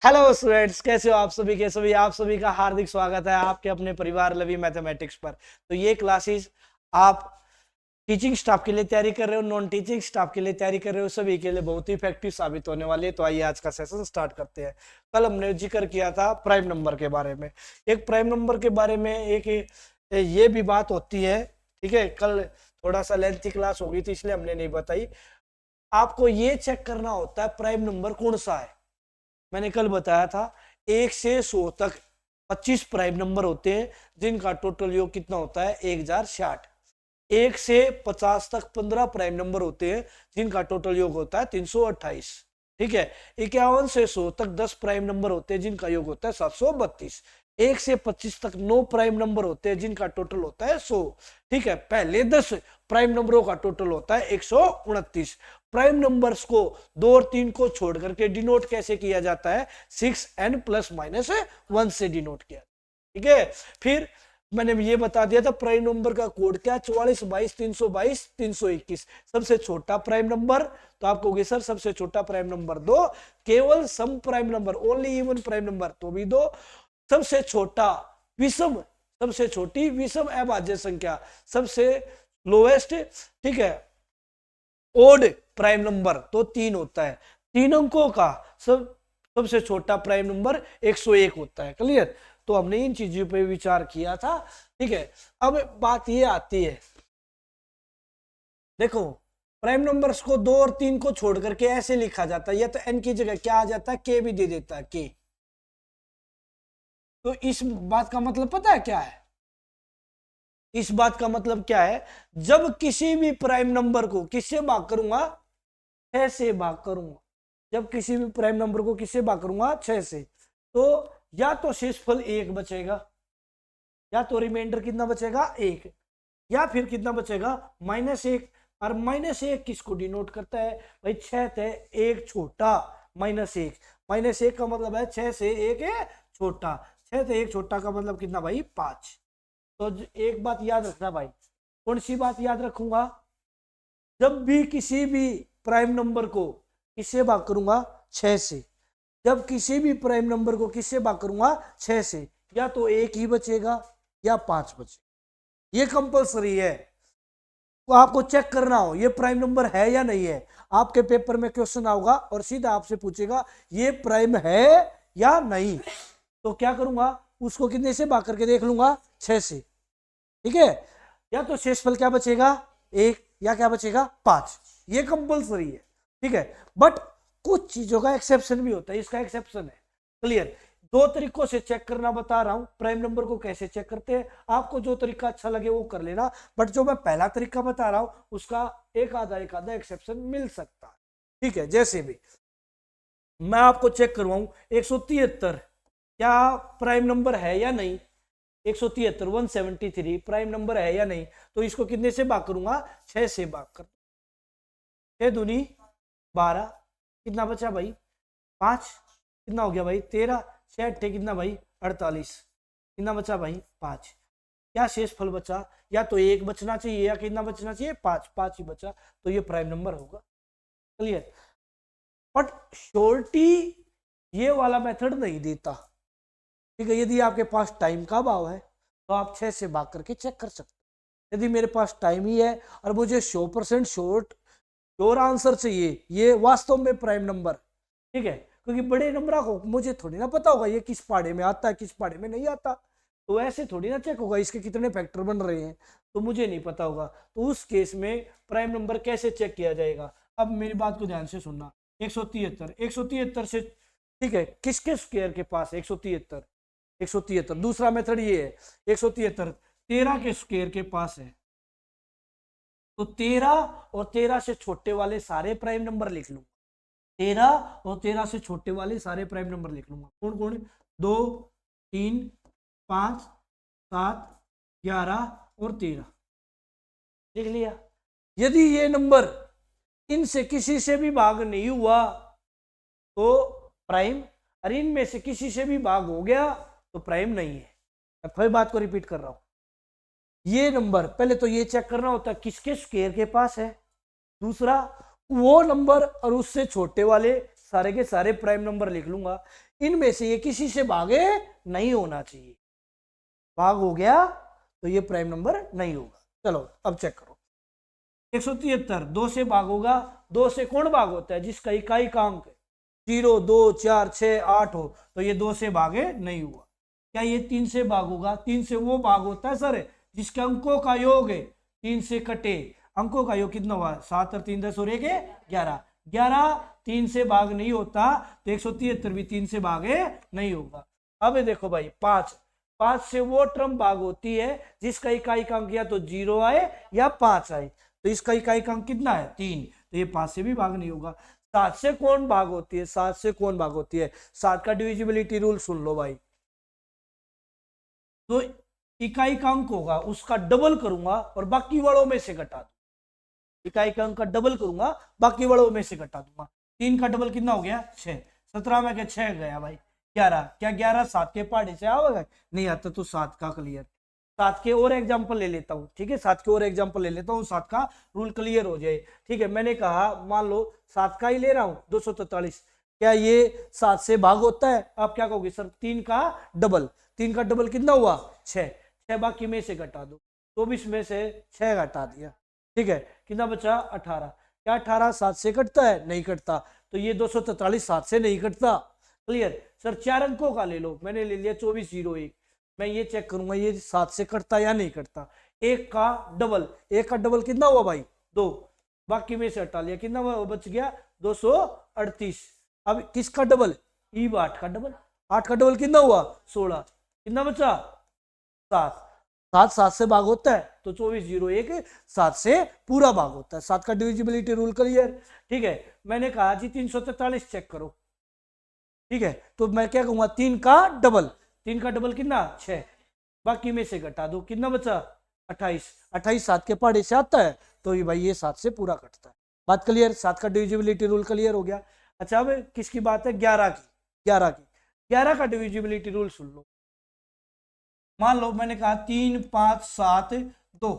Hello students, कैसे हो आप सभी के सभी। आप सभी का हार्दिक स्वागत है आपके अपने परिवार लवी मैथमेटिक्स पर। तो ये क्लासेस आप टीचिंग स्टाफ के लिए तैयारी कर रहे हो, नॉन टीचिंग स्टाफ के लिए तैयारी कर रहे हो, सभी के लिए बहुत ही इफेक्टिव साबित होने वाली है। तो आइए आज का सेशन स्टार्ट करते हैं। कल हमने जिक्र किया था प्राइम नंबर के बारे में। एक प्राइम नंबर के बारे में एक ये भी बात होती है, ठीक है। कल थोड़ा सा लेंथी क्लास होगी थी इसलिए हमने नहीं बताई। आपको ये चेक करना होता है प्राइम नंबर कौन सा है। मैंने कल बताया था 1 से 100 तक 25 प्राइम नंबर होते हैं जिनका टोटल योग कितना होता है 1060। 1 से 50 तक 15 प्राइम नंबर होते हैं जिनका टोटल योग होता है 328। ठीक है। 51 से 100 तक 10 प्राइम नंबर होते हैं जिनका योग होता है 732। 1 से 25 तक 9 प्राइम नंबर होते हैं जिनका टोटल होता है 100। ठीक है। पहले 10 प्राइम नंबरों का टोटल होता है 129। प्राइम नंबर्स को 2 और 3 को छोड़ करके डिनोट कैसे किया जाता है 6n प्लस माइनस 1 से डिनोट किया। ठीक है। फिर मैंने ये बता दिया था प्राइम नंबर का कोड क्या, 44 22 322 321। सबसे छोटा प्राइम नंबर तो आप कहोगे सर सबसे छोटा प्राइम नंबर 2। केवल सम prime number only even prime number तो भी 2। सबसे छोटा विषम, सबसे छोटी विषम अभाज्य संख्या, सबसे लोएस्ट, ठीक है, ओड प्राइम नंबर तो 3 होता है। 3 अंकों का सबसे छोटा प्राइम नंबर 101 होता है। क्लियर। तो हमने इन चीजों पे विचार किया था। ठीक है। अब बात ये आती है, देखो प्राइम नंबर्स को 2 और 3 को छोड़ करके ऐसे लिखा जाता है, या तो n की जगह क्या आ जाता है k भी दे देता है k। तो इस बात का मतलब पता है क्या है? इस बात का मतलब क्या है, जब किसी भी प्राइम नंबर को किससे भाग करूंगा 6 से भाग करूंगा, जब किसी भी प्राइम नंबर को किससे भाग करूंगा 6 से, तो या तो शेषफल 1 बचेगा, या तो रिमाइंडर कितना बचेगा 1, या फिर कितना बचेगा -1। और -1 किसको डिनोट करता है भाई, 6 थे 1 छोटा -1। -1 का मतलब है 6 से 1 है छोटा, 6 से 1 छोटा का मतलब कितना भाई 5। तो एक बात याद रखना भाई, कौन सी बात याद रखूंगा, जब भी किसी भी प्राइम नंबर को किससे भाग करूंगा 6 से, जब किसी भी प्राइम नंबर को किससे भाग करूंगा 6 से, या तो 1 ही बचेगा या 5 बचेगा। ये कंपलसरी है। तो आपको चेक करना हो ये प्राइम नंबर है या नहीं है। आपके पेपर में क्वेश्चन आऊगा और सीधा आपसे पूछेगा ये प्राइम है या नहीं, तो क्या करूंगा उसको कितने से भाग करके देख लूंगा 6 से। ठीक है। या तो शेषफल क्या बचेगा 1, या क्या बचेगा 5। ये कंपलसरी है। ठीक है। बट कुछ चीजों का एक्सेप्शन भी होता है, इसका एक्सेप्शन है। क्लियर। 2 तरीकों से चेक करना बता रहा हूं प्राइम नंबर को कैसे चेक करते हैं। आपको जो तरीका अच्छा लगे वो कर लेना, बट जो मैं पहला तरीका बता रहा हूं उसका एक आधा एक्सेप्शन मिल सकता है। ठीक है। जैसे भी मैं आपको चेक करवाऊं 173 क्या प्राइम नंबर है या नहीं, 173 173 प्राइम नंबर है या नहीं, तो इसको कितने से भाग करूंगा 6 से भाग कर, 6 दूनी 12, कितना बचा भाई 5, कितना हो गया भाई 13, 6 अट्ठे कितना भाई 48, कितना बचा भाई 5। क्या शेष फल बचा, या तो 1 बचना चाहिए या कितना बचना चाहिए 5, 5 ही बचा, तो ये प्राइम नंबर होगा। क्लियर। बट श्योरिटी ये वाला मेथड नहीं देता। ठीक है। यदि आपके पास टाइम का अभाव है तो आप 6 से भाग करके चेक कर सकते हैं। यदि मेरे पास टाइम ही है और मुझे 100% श्योर आंसर चाहिए, ये वास्तव में प्राइम नंबर, ठीक है, क्योंकि बड़े नंबर को मुझे थोड़ी ना पता होगा ये किस पाड़े में आता है किस पाड़े में नहीं आता, तो ऐसे थोड़ी ना चेक होगा इसके कितने फैक्टर बन रहे हैं, तो मुझे नहीं पता होगा। तो उस केस में प्राइम नंबर कैसे चेक किया जाएगा। अब मेरी बात को ध्यान से सुनना। 173 से, ठीक है, किसके स्क्वायर के पास 173, दूसरा मेथड ये है 173 13 के स्क्वायर के पास है, तो 13 और 13 से छोटे वाले सारे प्राइम नंबर लिख लूंगा। 13 और 13 से छोटे वाले सारे प्राइम नंबर लिख लूंगा। कौन कौन, 2 3 5 7 11 और 13 लिख लिया। यदि ये नंबर इनसे किसी से भी भाग नहीं हुआ तो प्राइम, और इनमें से किसी से भी भाग हो गया तो प्राइम नहीं है। मैं फिर बात को रिपीट कर रहा हूं, ये नंबर पहले तो ये चेक करना होता है किसके स्क्वायर के पास है, दूसरा वो नंबर और उससे छोटे वाले सारे के सारे प्राइम नंबर लिख लूंगा, इनमें से ये किसी से भागे नहीं होना चाहिए। भाग हो गया तो ये प्राइम नंबर नहीं होगा। चलो अब चेक करो, 173 2 से भाग होगा, 2 से कौन भाग होता है? जिसका इकाई का अंक 0 2 4 6 8 हो, तो ये 2 से भागे नहीं हुआ। क्या ये 3 से भाग होगा? 3 से वो भाग होता है सर जिसके अंकों का योग है 3 से कटे, अंकों का योग कितना हुआ? 7 और 3 10 और 1 11, 11 3 से भाग नहीं होता, तो 173 भी 3 से भागे नहीं होगा। अब देखो भाई 5, 5 से वो टर्म भाग होती है जिसका इकाई का अंक या तो 0 आए या 5 आए, तो इसका इकाई का अंक कितना है? 3, तो ये 5 से भी भाग नहीं होगा। 7 से कौन भाग होती है? 7 से कौन भाग होती है? 7 का डिविजिबिलिटी रूल सुन लो भाई, तो इकाई का अंक होगा उसका डबल करूंगा और बाकी वालों में से घटा दूंगा। इकाई का अंक का डबल करूंगा, बाकी वालों में से घटा दूंगा। 3 का डबल कितना हो गया? 6, 17 में क्या 6 गया भाई 11, क्या 11 7 के पहाड़े से आओगे? नहीं आता तो 7 का क्लियर। 7 के और एग्जाम्पल ले लेता हूँ, ठीक है, 7 के और एग्जाम्पल ले लेता हूँ, 7 का रूल क्लियर हो जाए। ठीक है, मैंने कहा मान लो 7 का ही ले रहा हूँ 243, क्या ये 7 से भाग होता है? आप क्या कहोगे सर? 3 का डबल, 3 का डबल कितना हुआ? 6, 6 बाकी में से घटा दो, 24 में से 6 घटा दिया, ठीक है, कितना बचा? 18। क्या 18 7 से कटता है? नहीं कटता, तो ये 243 7 से नहीं कटता। Clear sir? 4 अंकों का ले लो, मैंने ले लिया 2401, मैं ये चेक करूंगा ये 7 से कटता या नहीं कटता। 1 का डबल, 1 का डबल कितना हुआ भाई? 2, बाकी में से हटा लिया, कितना बच गया? 238। अब किसका डबल? ईब 8 का डबल, 8 का डबल कितना हुआ? 16, कितना बचा? 7, 7 7 से भाग होता है, तो 2401 7 से पूरा भाग होता है। 7 का डिविजिबिलिटी रूल क्लियर। ठीक है, मैंने कहा जी 343 चेक करो, ठीक है, तो मैं क्या कहूंगा? 3 का डबल, 3 का डबल कितना? 6, बाकी में से घटा दो, कितना बचा? 28, 28 7 के पहाड़े से आता है, तो ये भाई ये 7 से पूरा कटता है। बात क्लियर? 7 का डिविजिबिलिटी रूल क्लियर हो गया। अच्छा अब किसकी बात है? 11 की, 11 की, 11 का डिविजिबिलिटी रूल सुन लो। मान लो मैंने कहा 3 5 7 2,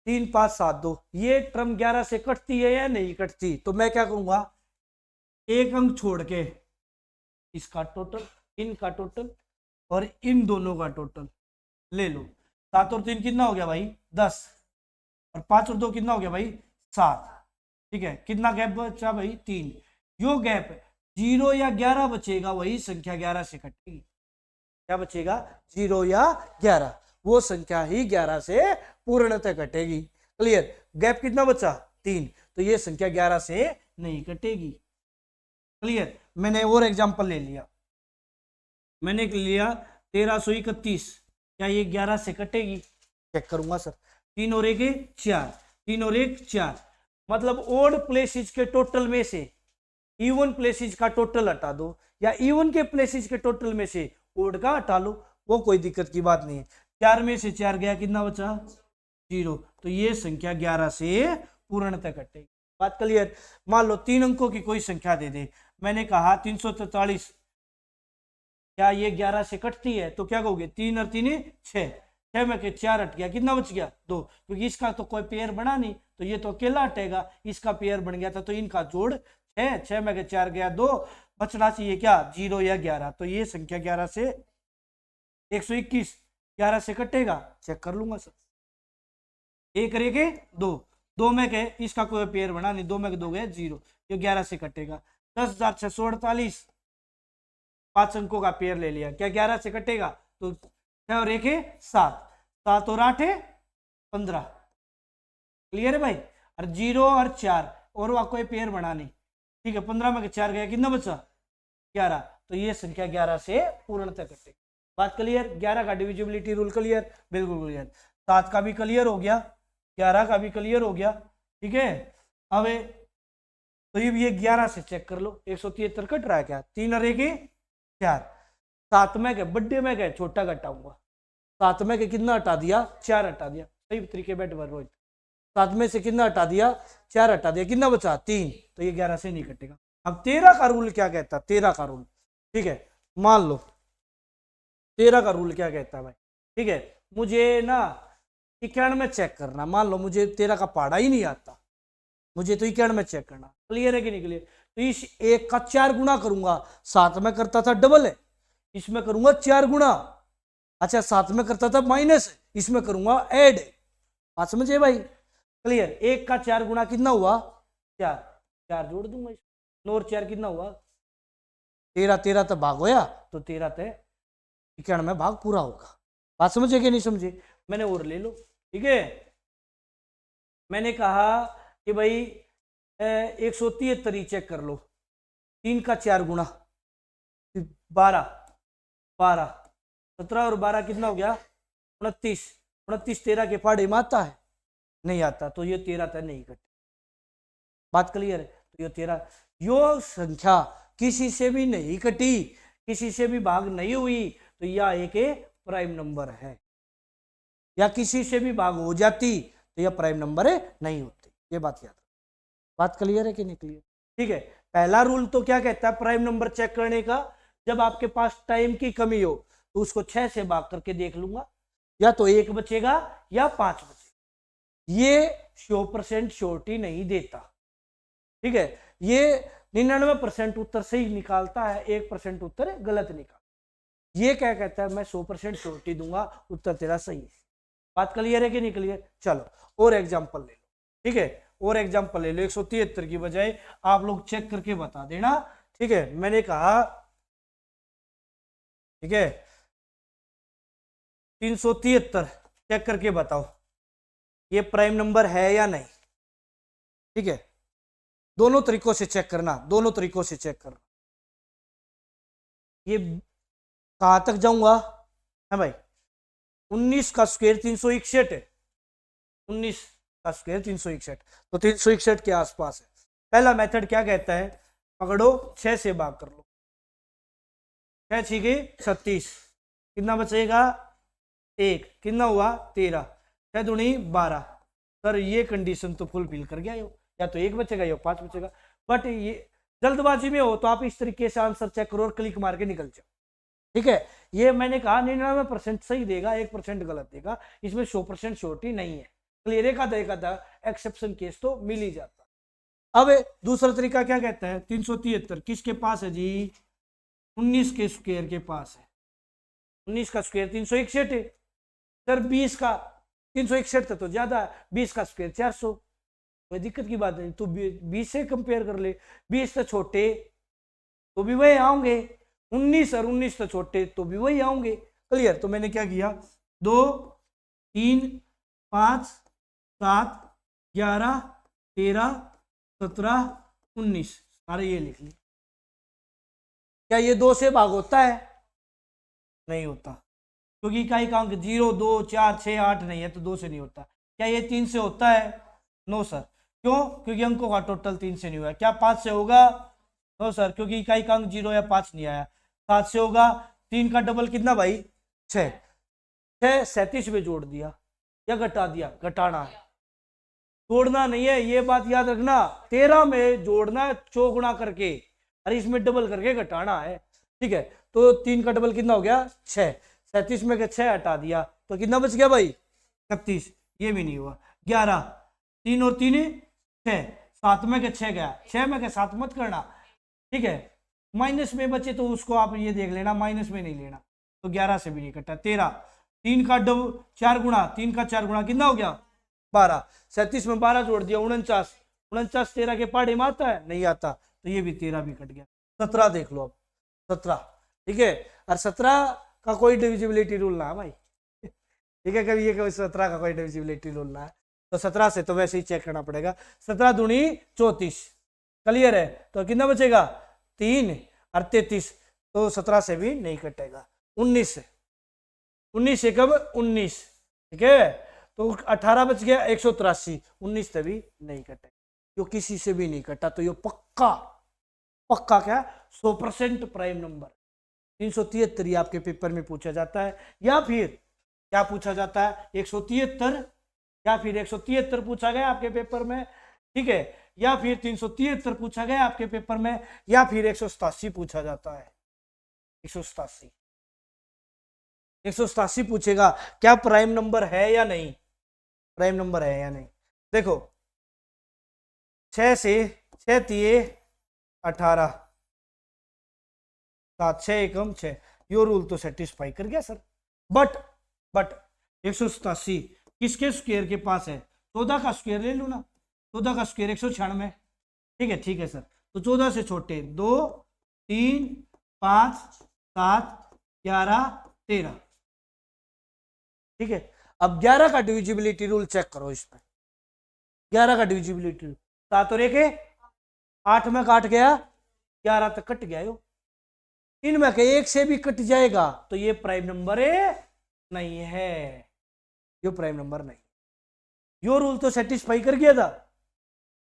3 5 7 2, ये टर्म 11 से कटती है या नहीं कटती? तो मैं क्या करूंगा? एक अंक छोड़ के इसका टोटल, इनका टोटल और इन दोनों का टोटल ले लो। 7 और 3 कितना हो गया भाई? 10, और 5 और 2 कितना हो गया भाई? 7। ठीक है, कितना गैप बचा भाई? 3। यो गैप 0 या 11 बचेगा, वही संख्या 11 से कटेगी। क्या बचेगा? 0 या 11, वो संख्या ही 11 से पूर्णतः कटेगी। क्लियर? गैप कितना बचा? 3, तो ये संख्या 11 से नहीं कटेगी। क्लियर? मैंने और एग्जांपल ले लिया, मैंने लिया 1331, क्या ये 11 से कटेगी? चेक करूंगा सर, 3 और 1 4, 3 और 1 4, मतलब ओड प्लेसेस के टोटल में से इवन प्लेसेस का टोटल हटा दो, या इवन के प्लेसेस के टोटल में से ओड का हटा लो, वो कोई दिक्कत की बात नहीं है। 4 में से 4 गया, कितना बचा? 0, तो ये संख्या 11 से पूर्णतः कटेगी। बात क्लियर? मान लो 3 अंकों की कोई संख्या दे दे, मैंने कहा 343, क्या ये 11 से कटती है? तो क्या कहोगे? 3 और 3 6, 6 में के 4 हट गया, कितना बच गया? 2, क्योंकि इसका तो कोई पेयर बना नहीं, तो ये तो अकेला हटेगा, इसका पेयर बन गया था, तो इनका जोड़ 6, 6 में के 4 गया 2, बचना चाहिए क्या? 0 या 11, तो ये संख्या 11 से 121 11 से कटेगा। चेक कर लूंगा सर, 1 करेंगे 2, 2 में के इसका कोई पेयर बना नहीं, 2 में के 2 गए 0, ये 11 से कटेगा। 10,648, 5 अंकों का पेयर ले लिया, क्या 11 से कटेगा? तो 6 और 1 7, 7 और 8 15। क्लियर है भाई? और 0 और 4 और वह कोई पेयर बना नहीं, ठीक है, 15 में 4 गया, कितना बचा? 11, तो ये संख्या 11 से पूर्णतः कटेगी। बात क्लियर? 11 का डिविजिबिलिटी रूल क्लियर? बिल्कुल क्लियर। 7 का भी क्लियर हो गया, 11 का भी क्लियर हो गया, ठीक है। अब तो ये 11 से चेक कर लो, 173 कट रहा है क्या? 3 और 1 4, 7 में गए, बड्डे में गए, छोटा घटाऊंगा, 7 में के कितना हटा दिया? 4 हटा दिया, सही तरीके बैठ बर रोहित, 7 में से कितना हटा दिया? 4 हटा दिया, कितना बचा? 3, तो ये 11 से नहीं कटेगा। अब 13 का रूल क्या कहता है? 13 का रूल, ठीक है, मान लो 13 का रूल क्या कहता है भाई? ठीक है, मुझे ना 91 में चेक करना, मान लो मुझे 13 का पहाड़ा ही नहीं आता, मुझे तो 91 में चेक करना। क्लियर है कि नहीं क्लियर? तो इस 1 का 4 गुना करूंगा। 7 में करता था डबल है, इसमें करूंगा 4 गुना। अच्छा 7 में करता था माइनस, इसमें करूंगा ऐड। बात समझे भाई? क्लियर? 1 का 4 गुना कितना हुआ? 4। 4 जोड़ दूंगा इसमें, 9 और 4 कितना हुआ? 13। 13 तो भाग होया, तो 13 ते 91 भाग पूरा होगा। बात समझे कि नहीं समझे? मैंने और ले लो, ठीक है। मैंने कहा कि भाई 173 चेक कर लो। 3 का 4 गुना 12, 12, 17 और 12 कितना हो गया? 29। 29 13 के पहाड़े में आता है? नहीं आता, तो ये 13 तय नहीं कटे। बात क्लियर है? तो ये 13, यो संख्या किसी से भी नहीं कटी, किसी से भी भाग नहीं हुई, तो यह एक प्राइम नंबर है। या किसी से भी भाग हो जाती तो यह प्राइम नंबर नहीं होती। ये बात याद रखो। बात क्लियर है कि नहीं क्लियर? ठीक है। पहला रूल तो क्या कहता है प्राइम नंबर चेक करने का? जब आपके पास टाइम की कमी हो तो उसको 6 से भाग करके देख लूंगा, या तो 1 बचेगा या 5 बचेगा। ये 100% श्योरिटी नहीं देता, ठीक है। ये 99% उत्तर सही निकालता है, 1% उत्तर गलत निकालता। ये क्या कहता है? मैं 100% श्योरिटी दूंगा, उत्तर तेरा सही है। बात क्लियर है कि नहीं क्लियर? चलो और एग्जांपल ले लो, ठीक है। और एग्जांपल ले लो। 173 की बजाय आप लोग चेक करके बता देना, ठीक है। मैंने कहा, ठीक है, 373 चेक करके बताओ ये प्राइम नंबर है या नहीं, ठीक है। दोनों तरीकों से चेक करना, दोनों तरीकों से चेक करना। ये कहां तक जाऊंगा? है भाई 19 का स्क्वायर 361 है। 19 का स्क्वायर 361, तो 361 के आसपास है। पहला मेथड क्या कहता है? पकड़ो 6 से भाग कर लो। 6 छीके 36, कितना बचेगा? 1, कितना हुआ? 13। 6 दूनी 12। सर ये कंडीशन तो फुलफिल कर गया हो, या तो 1 बचेगा या 5 बचेगा। बट ये जल्दबाजी में हो तो आप इस तरीके से आंसर चेक करो और क्लिक मार के निकल जाओ, ठीक है। ये मैंने कहा 99% सही देगा, 1% गलत देगा, इसमें 100% श्योरिटी नहीं है। क्लियर? एक आधा एक्सेप्शन केस तो मिल ही जाता। अब दूसरा तरीका क्या कहता है? 373 किसके पास है जी? 19 के स्क्वायर के पास है। 19 का स्क्वायर 361 है। सर 20 का 361 तो ज्यादा है, 20 का स्क्वायर 400। कोई दिक्कत की बात नहीं, तो 20 से कंपेयर कर ले। 20 तो छोटे तो भी वही आऊंगे, 19 और 19 तो छोटे तो भी वही आऊंगे। क्लियर? तो मैंने क्या किया? 2, 3, 5, 7, 11, 13, 17, 19 सारे ये लिख ली। क्या ये 2 से भाग होता है? नहीं होता, क्योंकि इकाई का अंक 0, 2, 4, 6, 8 नहीं है, तो 2 से नहीं होता। क्या ये 3 से होता है? No sir. क्यों? क्योंकि अंकों का टोटल 3 से नहीं हुआ। क्या 5 से होगा? नो सर, क्योंकि इकाई का अंक 0 या 5 नहीं आया। 7 से होगा? 3 का डबल कितना भाई? 6। 6 37 में जोड़ दिया या घटा दिया? घटाना है, जोड़ना नहीं है, ये बात याद रखना। 13 में जोड़ना है चौगुना करके, और इसमें डबल करके घटाना है, ठीक है। तो 3 का डबल कितना हो गया? 6। 37 में के 6 हटा दिया तो कितना बच गया भाई? 31। ये भी नहीं हुआ। 11, 3 और 3 6, 7 में के 6 गया, 6 में के 7 मत करना, ठीक है। माइनस में बचे तो उसको आप ये देख लेना, माइनस में नहीं लेना, तो 11 से भी नहीं कटा। 13, 3 का डबल 4 गुना, 3 का 4 गुना कितना हो गया? 12। 37 में 12 जोड़ दिया 49। 49 13 के पहाड़े में आता है? नहीं आता, तो ये भी 13 भी कट गया। 17 देख लो अब, 17, ठीक है। और 17 का कोई डिविजिबिलिटी रूल ना है भाई, ठीक है। कभी ये कभी 17 का कोई डिविजिबिलिटी रूल ना है, तो 17 से तो वैसे ही चेक करना पड़ेगा। 17 दूनी 34, क्लियर है। तो कितना बचेगा? 3 और 33, तो 17 से भी नहीं कटेगा। 19 से, 19 से कब? 19, ठीक है। तो 18 बच गया 183, 19 से भी नहीं कटेगा, जो किसी से भी नहीं कटा, तो ये पक्का पक्का क्या? 100% प्राइम नंबर। 373 आपके पेपर में पूछा जाता है, या फिर क्या पूछा जाता है? 173, या फिर 173 पूछा गया आपके पेपर में, ठीक है। या फिर 373 पूछा गया आपके पेपर में, या फिर 187 पूछा जाता है। 187, 187 पूछेगा क्या प्राइम नंबर है या नहीं, प्राइम नंबर है या नहीं। देखो 6 से 6 तिये 18 7 6 एकम 6, यो रूल तो सेटिस्फाई कर गया सर। बट 187 किसके स्क्वायर के पास है? 14 का स्क्वायर ले लो ना, 14 का स्क्वायर 196, ठीक है सर। तो 14 से छोटे 2 3 5 7 11 13, ठीक है। अब 11 का डिविजिबिलिटी रूल चेक करो इसमें, 11 का डिविजिबिलिटी, 7 और 1 8 में काट गया, 11 तक कट गया यो, इनमें के एक से भी कट जाएगा तो ये प्राइम नंबर नहीं है, यो प्राइम नंबर नहीं। यो रूल तो सेटिस्फाई कर गया था,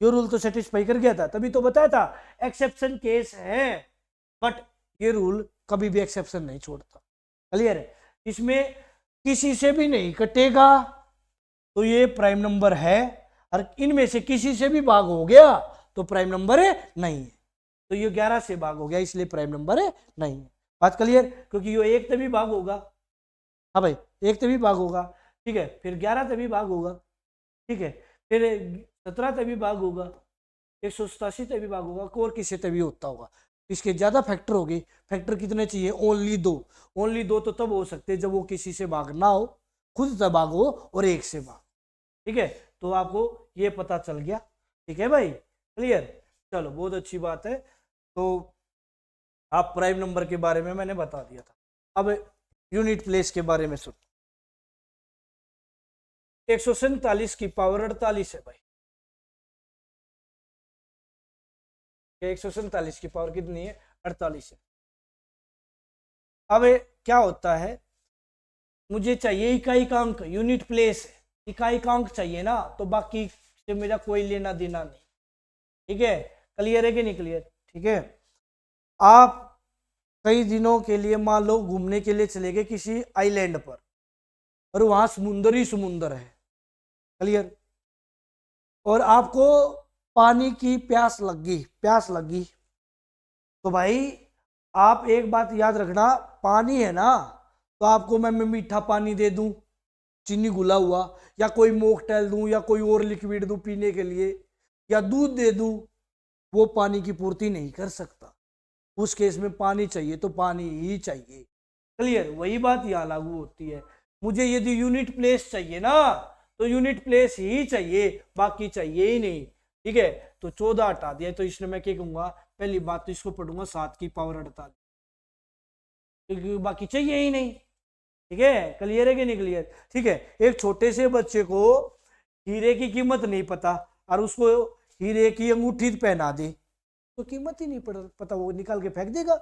यो रूल तो सेटिस्फाई कर गया था, तभी तो बताया था एक्सेप्शन केस है, बट ये रूल कभी भी एक्सेप्शन नहीं छोड़ता। क्लियर है? इसमें किसी से भी नहीं कटेगा तो ये प्राइम नंबर है, और इनमें से किसी से भी भाग हो गया तो प्राइम नंबर नहीं है। तो ये 11 से भाग हो गया इसलिए प्राइम नंबर नहीं है। बात क्लियर? क्योंकि ये 1 तभी भाग होगा, हाँ भाई 1 तभी भाग होगा, ठीक है, फिर 11 तभी भाग होगा, ठीक है, फिर 17 तभी भाग होगा, 187 तभी भाग होगा, और किसी तभी होता होगा। इसके ज्यादा फैक्टर होगी, फैक्टर कितने चाहिए? ओनली 2, ओनली 2 तो तब हो सकते जब वो किसी से भाग ना हो, खुद से भाग हो और 1 से भाग, ठीक है। तो आपको ये पता चल गया, ठीक है भाई, क्लियर? चलो बहुत अच्छी बात है। तो आप प्राइम नंबर के बारे में मैंने बता दिया था। अब यूनिट प्लेस के बारे में सुन, 147 की पावर 48 है भाई, 147 की पावर कितनी है? 48 है। अब क्या होता है, मुझे चाहिए इकाइकांक, यूनिट प्लेस है, इकाइकांक चाहिए ना, तो बाकी से मेरा कोई लेना देना नहीं, ठीक है। क्लियर है कि नहीं क्लियर? ठीक है। आप कई दिनों के लिए मान लो घूमने के लिए चले गए किसी आइलैंड पर, और वहां समुंदर ही समुंदर है, क्लियर, और आपको पानी की प्यास लगी, तो भाई आप एक बात याद रखना, पानी है ना, तो आपको मैं मीठा पानी दे दूं, चीनी घुला हुआ, या कोई मॉकटेल दूं, या कोई और लिक्विड दूं पीने के लिए, या दूध दे दूं, वो पानी की पूर्ति नहीं कर सकता। उस केस में पानी चाहिए तो पानी ही चाहिए, क्लियर? वही बात यहाँ लागू होती है। मुझे यदि यूनिट प्लेस चाहिए ना, तो यूनिट प्लेस ही चाहिए, बाकी चाहिए ही नहीं, ठीक है। तो 14 हटा दिया, तो इसमें मैं क्या कहूंगा, पहली बात तो इसको पढ़ूंगा 7 की पावर 48, क्योंकि बाकी चाहिए ही नहीं, ठीक है। क्लियर है कि नहीं क्लियर? ठीक है। एक छोटे से बच्चे को हीरे की कीमत नहीं पता, और उसको हीरे की अंगूठी पहना दे तो कीमत ही नहीं पता, वो निकाल के फेंक देगा।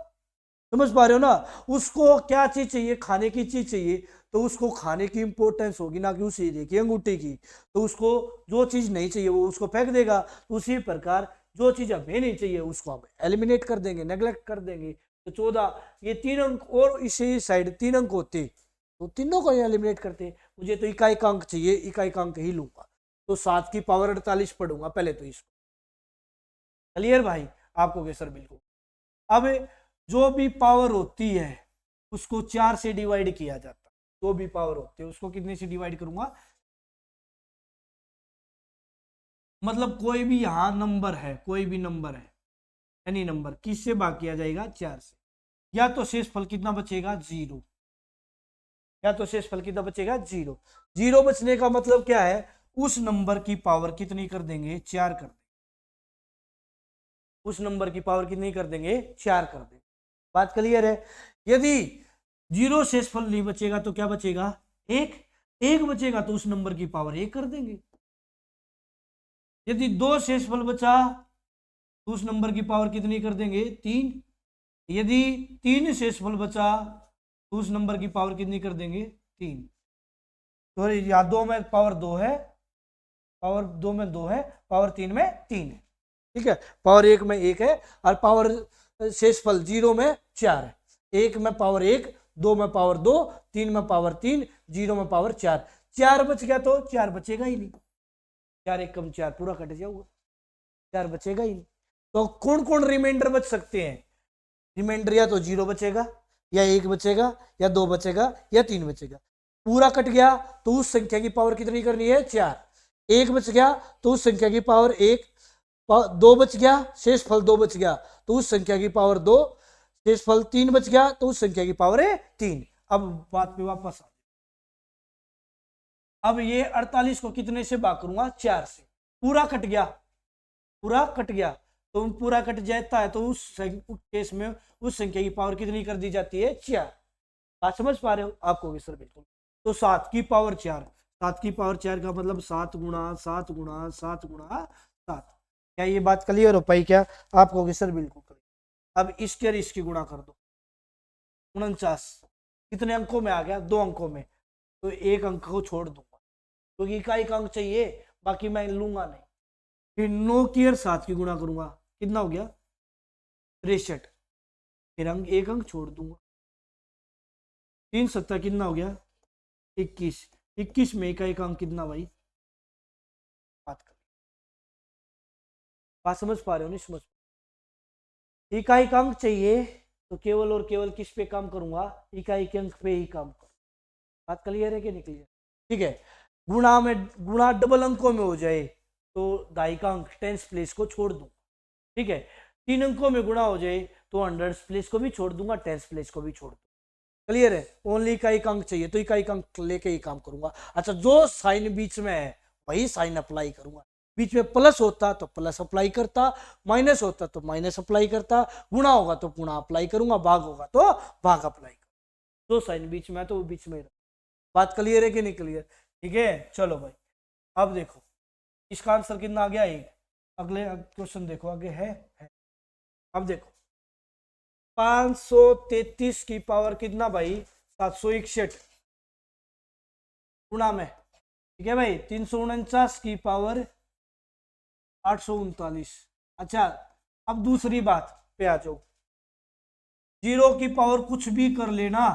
समझ पा रहे हो ना? उसको क्या चीज चाहिए? खाने की चीज चाहिए, तो उसको खाने की इंपॉर्टेंस होगी, ना कि उस हीरे की अंगूठी की। तो उसको जो चीज नहीं चाहिए वो उसको फेंक देगा। उसी प्रकार जो चीज हमें नहीं चाहिए उसको हम एलिमिनेट कर देंगे, नेग्लेक्ट कर देंगे। तो 14, ये 3 अंक, और इसी साइड 3 अंक होते तो तीनों को एलिमिनेट करते। मुझे तो इकाइकांक चाहिए, इकाइकांक ही लूंगा, तो 7 की पावर 48 पढ़ूंगा पहले तो इसको। क्लियर भाई? आपको के सर बिल्कुल। अब जो भी पावर होती है उसको 4 से डिवाइड किया जाता है, जो भी पावर होती है उसको कितने से डिवाइड करूंगा, मतलब कोई भी यहां नंबर है, कोई भी नंबर है, एनी नंबर, किससे भाग किया जाएगा? 4 से। या तो शेषफल कितना बचेगा? 0। या तो शेषफल कितना बचेगा? 0। 0 बचने का मतलब क्या है? उस नंबर की पावर कितनी कर देंगे? 4 कर देंगे। उस नंबर की पावर कितनी कर देंगे? 4 कर देंगे। बात क्लियर है? यदि 0 शेषफल नहीं बचेगा तो क्या बचेगा? 1। 1 बचेगा तो उस नंबर की पावर 1 कर देंगे। यदि 2 शेषफल बचा तो उस नंबर की पावर कितनी कर देंगे? 3। यदि 3 शेषफल बचा तो उस नंबर की पावर कितनी कर देंगे? 3। तो या 2 में पावर 2 है, पावर 2 में 2 है, पावर 3 में 3 है, ठीक है। पावर 1 में 1 है, और पावर शेषफल 0 में 4 है। 1 में पावर 1, 2 में पावर 2, 3 में पावर 3, 0 में पावर 4। 4 बच गया तो 4 बचेगा ही नहीं, 4 1 कम 4 पूरा कट जाऊंगा, 4 बचेगा ही नहीं। तो कौन कौन रिमाइंडर बच सकते हैं? रिमाइंडर या तो 0 बचेगा, या 1 बचेगा, या 2 बचेगा, या 3 बचेगा। पूरा कट गया तो उस संख्या की पावर कितनी करनी है? 4। 1 बच गया तो उस संख्या की पावर 1, 2 बच गया, शेष फल 2 बच गया तो उस संख्या की पावर 2, शेष फल 3 बच गया तो उस संख्या की पावर है 3। अब बात पे वापस आ, अब ये 48 को कितने से भाग करूंगा, 4 से। पूरा कट गया, पूरा कट गया, तो पूरा कट जाता है तो उस केस में उस संख्या की पावर कितनी कर दी जाती है, 4। बात समझ पा रहे हो, आपको सर बिल्कुल। तो 7 की पावर 4, 7 की पावर 4 का मतलब 7 गुणा 7 गुणा 7 गुणा 7। क्या ये बात क्लियर हो पाई क्या आपको सर बिल्कुल क्लियर। अब इसके और इसकी गुणा कर दो, 49 कितने अंकों में आ गया, 2 अंकों में, तो एक अंक को छोड़ दूंगा क्योंकि इकाई का अंक चाहिए, बाकी मैं लूंगा नहीं। फिर 9 की और 7 की गुणा करूंगा, कितना हो गया 63, फिर अंक एक अंक छोड़ दूंगा, 3 7 कितना हो गया 21, 21 में इकाई का अंक कितना भाई, बात समझ पा रहे हो नहीं समझ, इकाई का अंक चाहिए तो केवल और केवल किस पे काम करूंगा, इकाई के अंक पे ही काम करूंगा। बात क्लियर है कि नहीं क्लियर, ठीक है। गुणा में, गुणा डबल अंकों में हो जाए तो दाई का अंक टेंस प्लेस को छोड़ दूंगा, ठीक है। 3 अंकों में गुणा हो जाए तो हंड्रेड्स प्लेस को भी छोड़ दूंगा, टेंस प्लेस को भी छोड़ दूंगा। क्लियर है, ओनली इकाई का अंक चाहिए तो इकाई का अंक लेके ही काम करूंगा। अच्छा, जो साइन बीच में है वही साइन अप्लाई करूंगा, बीच में प्लस होता तो प्लस अप्लाई करता, माइनस होता तो माइनस अप्लाई करता, गुणा होगा तो गुणा अप्लाई करूंगा, भाग होगा तो भाग अप्लाई करूंगा। जो साइन बीच में है तो वो बीच में ही। बात क्लियर है कि नहीं क्लियर, ठीक है। चलो भाई, अब देखो इसका आंसर कितना आ गया, एक। अगले क्वेश्चन देखो, आगे है। अब देखो 533 की पावर कितना भाई, 761 गुणा में, ठीक है भाई, 349 की पावर 839। अच्छा, अब दूसरी बात पे आ जाओ, 0 की पावर कुछ भी कर लेना,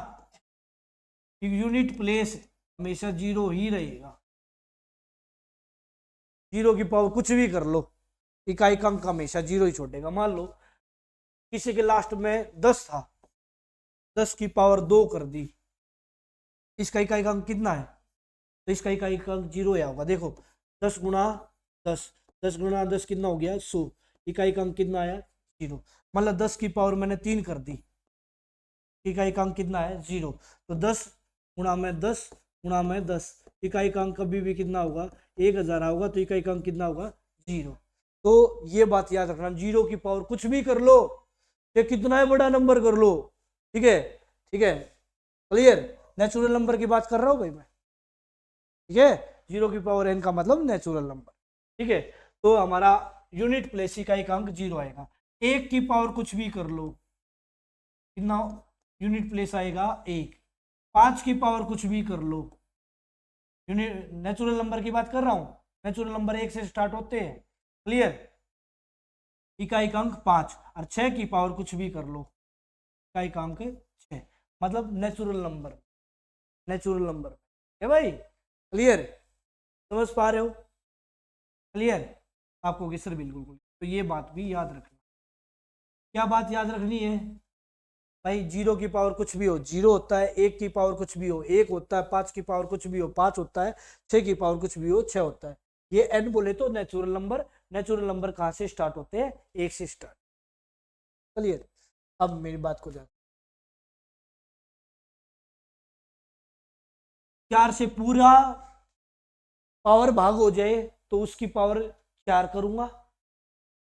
यूनिट प्लेस हमेशा 0 ही रहेगा। 0 की पावर कुछ भी कर लो, इकाई का अंक हमेशा 0 ही छोड़ेगा। मान लो किसी के लास्ट में 10 था, 10 की पावर 2 कर दी, इसका इकाई का अंक कितना है, तो इसका इकाई का अंक 0 आया होगा। देखो 10 गुणा 10, 10 गुणा 10 कितना हो गया 100, इकाई का अंक कितना आया 0। मतलब 10 की पावर मैंने 3 कर दी, इकाई का अंक कितना है 0। तो 10 गुणा में 10 गुणा में 10, इकाई का अंक कभी भी कितना होगा 1000 होगा, तो इकाई का अंक कितना होगा 0। तो ये बात याद रखना, 0 की पावर कुछ भी कर लो, ये कितना है बड़ा नंबर कर लो, ठीक है, ठीक है, क्लियर। नेचुरल नंबर की बात कर रहा हूं भाई मैं, ठीक है। 0 की पावर n का मतलब नेचुरल नंबर, ठीक है। तो हमारा यूनिट प्लेस इकाई का अंक 0 आएगा। 1 की पावर कुछ भी कर लो, कितना यूनिट प्लेस आएगा 1। 5 की पावर कुछ भी कर लो, यूनिट नेचुरल नंबर की बात कर रहा हूं, नेचुरल नंबर 1 से स्टार्ट होते हैं, क्लियर। इकाई का अंक 5, और 6 की पावर कुछ भी कर लो, इकाई का अंक 6, मतलब नेचुरल नंबर, नेचुरल नंबर है भाई, क्लियर, समझ पा रहे हो, क्लियर आपको कि सर बिल्कुल। तो ये बात भी याद रखना। क्या बात याद रखनी है भाई, 0 की पावर कुछ भी हो 0 होता है, 1 की पावर कुछ भी हो 1 होता है, 5 की पावर कुछ भी हो 5 होता है, 6 की पावर कुछ भी हो 6 होता है। ये n बोले तो नेचुरल नंबर, नेचुरल नंबर कहां से स्टार्ट होते हैं, 1 से स्टार्ट, क्लियर। अब मेरी बात को जान, 4 से पूरा पावर भाग हो जाए तो उसकी पावर 4 करूंगा,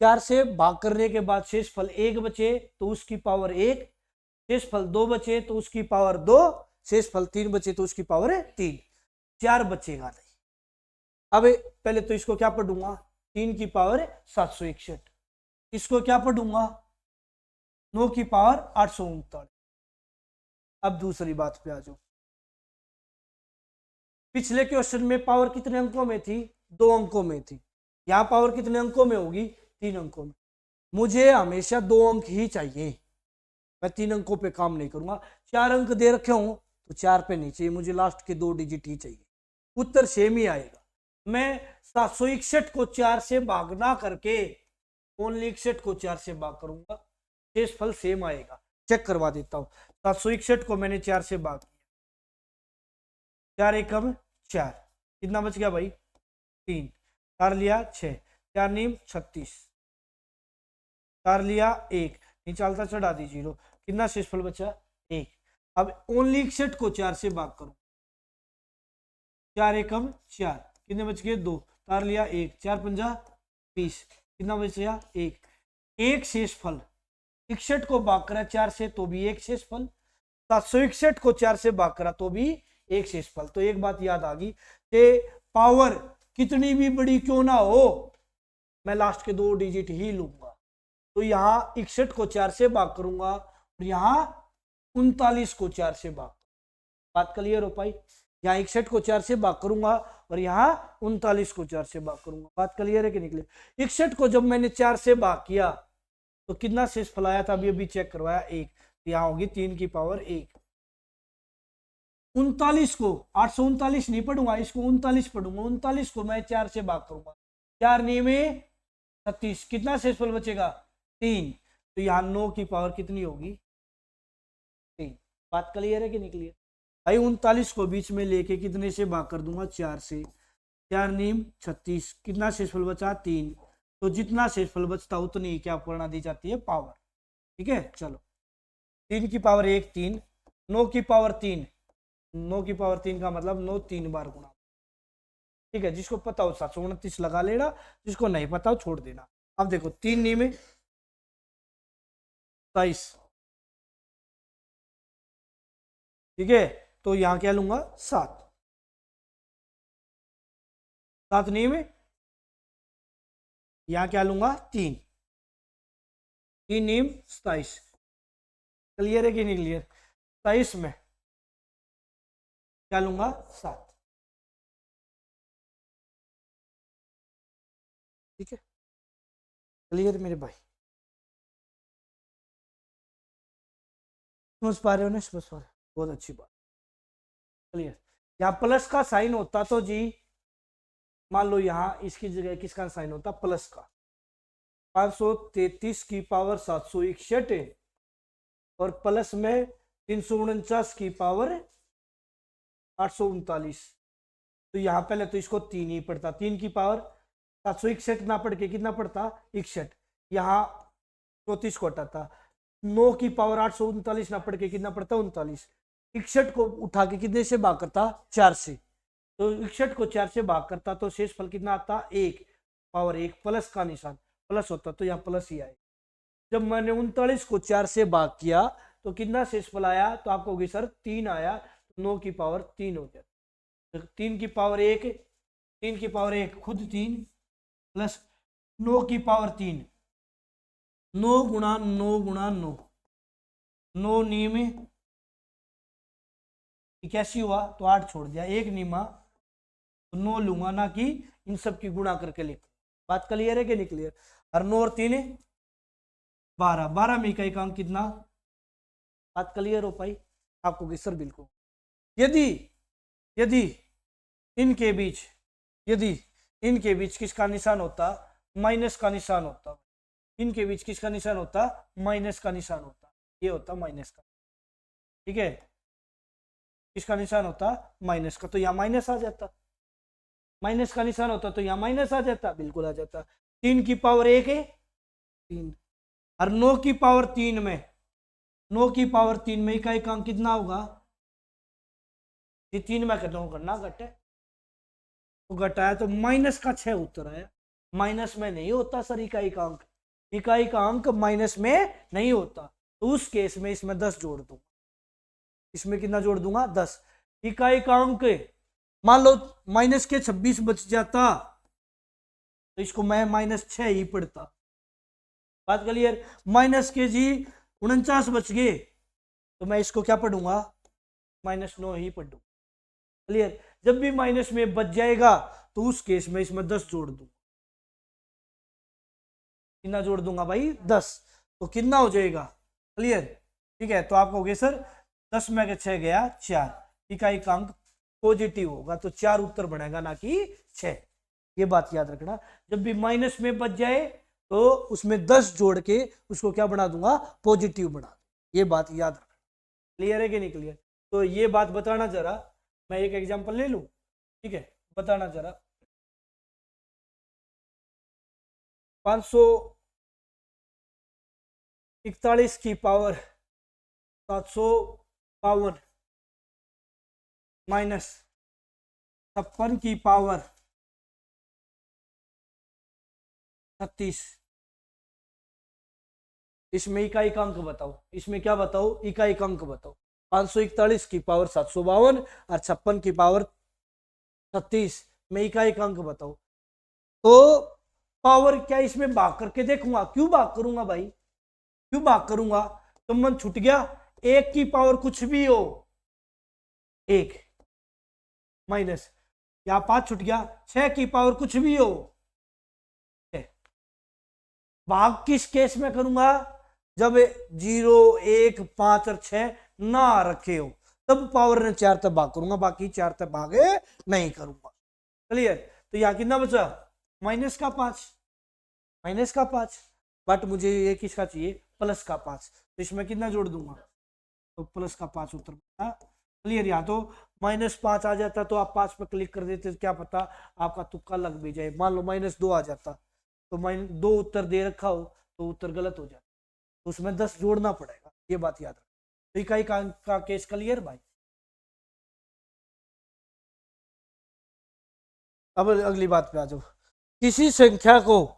4 से भाग करने के बाद शेष फल 1 बचे तो उसकी पावर 1, शेष फल 2 बचे तो उसकी पावर 2, शेष फल 3 बचे तो उसकी पावर है 3, 4 बचेगा नहीं। अब पहले तो इसको क्या पढ़ूंगा, 3 की पावर 761, इसको क्या पढ़ूंगा 9 की पावर 839। अब दूसरी बात पे आ जाओ, पिछले क्वेश्चन में पावर कितने अंकों में थी, 2 अंकों में थी, यहां पावर कितने अंकों में होगी, 3 अंकों में। मुझे हमेशा 2 अंक ही चाहिए, मैं 3 अंकों पे काम नहीं करूंगा। 4 अंक दे रखे हूं तो 4 पे नहीं चाहिए, मुझे लास्ट के 2 डिजिट ही चाहिए, उत्तर सेम ही आएगा। मैं 761 को 4 से भाग ना करके ओनली 61 को 4 से भाग करूंगा, शेष फल सेम आएगा। चेक करवा देता हूं, 761 को मैंने 4 से भाग किया, 4 एकम 4, कितना बच गया भाई 3, 4 लिया 6, 4 नीम 36, 4 लिया 1, नहीं चलता चढ़ा दी 0, कितना शेषफल बचा 1। अब ओनली 61 को 4 से भाग करो, 4 एकम 4, कितने बच गए 2, 4 लिया 1, 4 पंजा 20, कितना बचा 1। एक शेषफल 61 को भाग करा 4 से तो भी एक शेषफल, 761 को 4 से भाग करा तो भी एक शेषफल। तो एक बात याद आ गई कि पावर कितनी भी बड़ी क्यों ना हो, मैं लास्ट के 2 डिजिट ही लूंगा। तो यहाँ 61 को 4 से भाग करूंगा और यहाँ 39 को 4 से भाग, बात क्लियर हो पाई। यहाँ 61 को 4 से भाग करूंगा और यहाँ 39 को 4 से भाग करूंगा, बात क्लियर है कि निकले। 61 को जब मैंने 4 से भाग किया तो कितना शेषफल आया था, अभी चेक करवाया 1, तो यहाँ होगी 3 की पावर 1। 39 को 839 नहीं पढ़ूंगा, इसको 39 पढ़ूंगा, 39 को मैं 4 से भाग करूंगा, 4 9 में 36, कितना शेषफल बचेगा 3, तो यहाँ 9 की पावर कितनी होगी 3, बात क्लियर है कि नहीं क्लियर भाई। 39 को बीच में लेके कितने से भाग कर दूंगा 4 से, 4 नीम 36, कितना शेषफल बचा 3, तो जितना शेषफल बचता उतनी क्या पूर्णा दी जाती है पावर, ठीक है। चलो 3 की पावर 1 3, 9 की पावर 3, 9 की पावर 3 का मतलब 9 3 बार गुणा, ठीक है। जिसको पता हो 729 लगा लेना, जिसको नहीं पता हो छोड़ देना। अब देखो 3 नी में 27, ठीक है, तो यहां क्या लूंगा 7, 7 नी में यहां क्या लूंगा 3, 3 नीम 27, क्लियर है कि नहीं क्लियर। 27 में क्या लूंगा 7, ठीक है, क्लियर मेरे भाई, समझ पा रहे हो ना, समझ पा रहे हो, बहुत अच्छी बात, क्लियर। यहाँ प्लस का साइन होता तो जी मान लो यहाँ इसकी जगह किसका साइन होता प्लस का, 533 की पावर 761 है और प्लस में 349 की पावर 839, तो यहाँ पहले तो इसको 3 ही पड़ता, 3 की पावर 761 ना पढ़ के कितना पड़ता 61, यहाँ 34 को हटाता, 9 की पावर 839 ना पढ़ के कितना पड़ता 39, 61 को उठा के कितने से भाग करता 4 से, तो 61 को 4 से भाग करता तो शेषफल कितना आता 1, पावर 1 प्लस का निशान प्लस होता तो यहाँ प्लस ही आए। जब मैंने 39 को 4 से भाग किया तो कितना शेषफल आया, तो आपको होगी सर 3 आया, तो 9 की पावर 3 हो जाए, तो 3 की पावर 1, 3 की पावर 1 खुद 3 प्लस 9 की पावर 3, 9 गुणा 9 गुणा 9, 9 नी में 81 हुआ तो 8 छोड़ दिया, 1 नीमा तो 9 लूंगा ना कि इन सब की गुणा करके लिख, बात क्लियर है कि नहीं क्लियर। और 9 और 3 12, 12 में इकाई का अंक कितना, बात क्लियर हो पाई आपको कि सर बिल्कुल। यदि यदि इनके बीच यदि इनके बीच किसका निशान होता माइनस का निशान होता, इनके बीच किसका निशान होता माइनस का निशान होता, ये होता माइनस का, ठीक है, किसका निशान होता माइनस का, तो यहाँ माइनस आ जाता, माइनस का निशान होता तो यहाँ माइनस आ जाता, बिल्कुल आ जाता। 3 की पावर 1 है 3, और 9 की पावर 3 में 9 की पावर 3 में इकाई का अंक कितना होगा, ये 3 में कहता हूँ करना घटे, तो घटाया तो माइनस का 6 उत्तर आया, माइनस में नहीं होता सर इकाई का अंक, इकाई का अंक माइनस में नहीं होता, तो उस केस में इसमें 10 जोड़ दूंगा, इसमें कितना जोड़ दूंगा 10, इकाई का अंक मान लो माइनस के 26 बच जाता तो इसको मैं -6 ही पढ़ता, बात क्लियर। माइनस के जी 49 बच गए तो मैं इसको क्या पढ़ूंगा -9 ही पढ़ूंगा, क्लियर। जब भी माइनस में बच जाएगा तो उस केस में इसमें 10 जोड़ दूंगा, कितना जोड़ दूंगा भाई 10, तो कितना हो जाएगा क्लियर, ठीक है। तो आप कहोगे सर 10 में 6 गया 4, इकाई का अंक पॉजिटिव होगा तो 4 उत्तर बनेगा ना कि 6, ये बात याद रखना। जब भी माइनस में बच जाए तो उसमें 10 जोड़ के उसको क्या बना दूंगा पॉजिटिव बना, ये बात याद रखना, क्लियर है कि नहीं क्लियर। तो ये बात बताना जरा, मैं एक एग्जांपल ले लूं, ठीक है, बताना जरा। 500 41 की पावर 752 माइनस 56 की पावर 36। इसमें इकाई अंक बताओ, इसमें क्या बताओ, इकाई अंक बताओ। 541 की पावर 752 और 56 की पावर 36 में इकाई अंक बताओ। तो पावर क्या इसमें भाग करके देखूंगा, क्यों भाग करूंगा भाई, क्यों भाग करूंगा, तो मन छूट गया। एक की पावर कुछ भी हो, एक माइनस, यहां 5 छूट गया। 6 की पावर कुछ भी हो, भाग किस केस में करूंगा, जब 0 1 5 और 6 ना रखे हो, तब पावर ने 4 तक भाग करूंगा, बाकी 4 तक भागे नहीं करूंगा। क्लियर। तो यहां कितना बचा, माइनस का 5, माइनस का 5, बट मुझे ये किसका चाहिए, प्लस का 5, तो इसमें कितना जोड़ दूंगा, तो प्लस का 5 उत्तर बचा। क्लियर। यहाँ तो -5 आ जाता तो आप 5 पर क्लिक कर देते, क्या पता आपका तुक्का लग भी जाए। मान लो -2 आ जाता, तो -2 उत्तर दे रखा हो तो उत्तर गलत हो जाता, तो उसमें 10 जोड़ना पड़ेगा, ये बात याद रखना। तो इकाई का केस क्लियर भाई। अब अगली बात पे आ जाओ। किसी संख्या को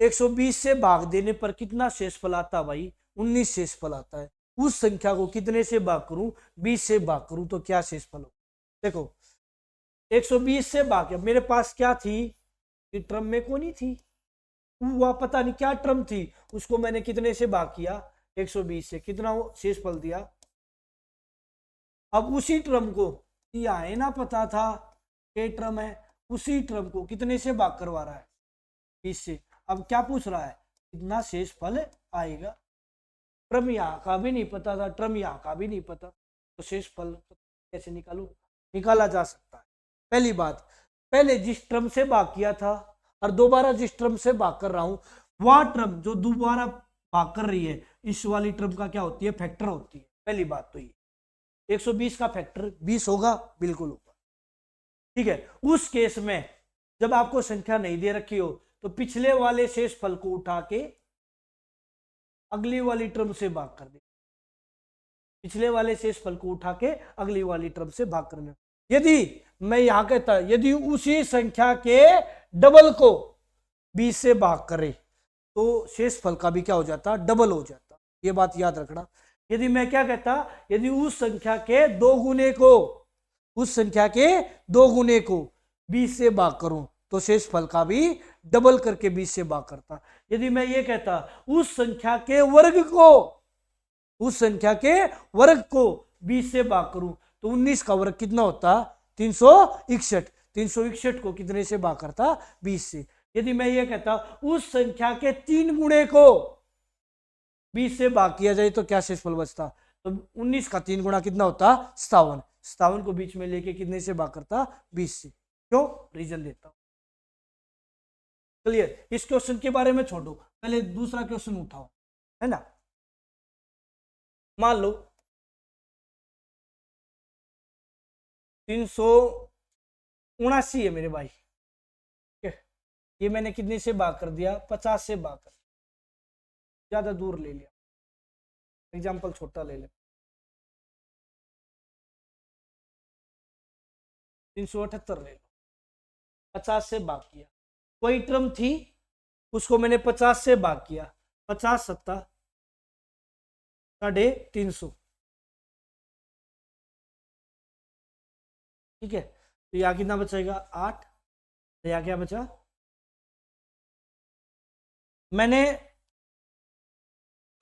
120 से भाग देने पर कितना शेषफल आता भाई, 19 शेषफल आता है। उस संख्या को कितने से भाग करूं, 20 से भाग करूं तो क्या शेषफल हो। देखो 120 से भाग, मेरे पास क्या थी, ट्रम में कौन ही थी, वह पता नहीं क्या ट्रम थी, उसको मैंने कितने से भाग किया, 120 से, कितना शेषफल दिया। अब उसी ट्रम को यह है ना पता था कि ट्रम है, उसी ट्रम को कितने से भाग करवा रहा है, 20 से। अब क्या पूछ रहा है, कितना शेषफल आएगा। ट्रम यहाँ का भी नहीं पता था, ट्रम यहाँ का भी नहीं पता, तो शेषफल कैसे निकालूं, निकाला जा सकता है। पहली बात, पहले जिस ट्रम से भाग किया था और दोबारा जिस ट्रम से भाग कर रहा हूं, वह ट्रम जो दोबारा भाग कर रही है, इस वाली ट्रम का क्या होती है, फैक्टर होती है। पहली बात तो ये 120 का फैक्टर 20 होगा, बिल्कुल होगा। ठीक है। उस केस में जब आपको संख्या नहीं दे रखी हो, तो पिछले वाले शेषफल को उठा के अगली वाली टर्म से भाग कर दे, पिछले वाले शेषफल को उठा के अगली वाली टर्म से भाग करना। यदि मैं यहां कहता, यदि उसी संख्या के डबल को 20 से भाग करे तो शेषफल का भी क्या हो जाता, डबल हो जाता। ये बात याद रखना। यदि मैं क्या कहता, यदि उस संख्या के 2 गुने को, उस संख्या के 2 गुने को 20 से भाग करूं तो शेषफल का भी डबल करके 20 से भाग करता। यदि मैं ये कहता उस संख्या के वर्ग को, उस संख्या के वर्ग को 20 से भाग करूं तो 19 का वर्ग कितना होता, 361। 361 को कितने से भाग करता, 20 से। यदि मैं ये कहता उस संख्या के 3 गुणे को 20 से भाग किया जाए तो क्या शेषफल बचता, तो 19 का 3 गुणा कितना होता, 57। 57 को बीच में लेके कितने से भाग करता, 20 से। क्यों, रीजन देता हूं। क्लियर। इस क्वेश्चन के बारे में छोड़ो, पहले दूसरा क्वेश्चन उठाओ, है ना। मान लो 379 है मेरे भाई, ठीक है। ये मैंने कितने से भाग कर दिया, 50 से भाग कर, ज्यादा दूर ले लिया, एग्जाम्पल छोटा ले ले। 378 ले लो, 50 से भाग किया, कोई टर्म थी उसको मैंने 50 से भाग किया, 50 सत्ता 350, ठीक है। तो यहाँ कितना बचेगा, 8। तो यहाँ क्या बचा, मैंने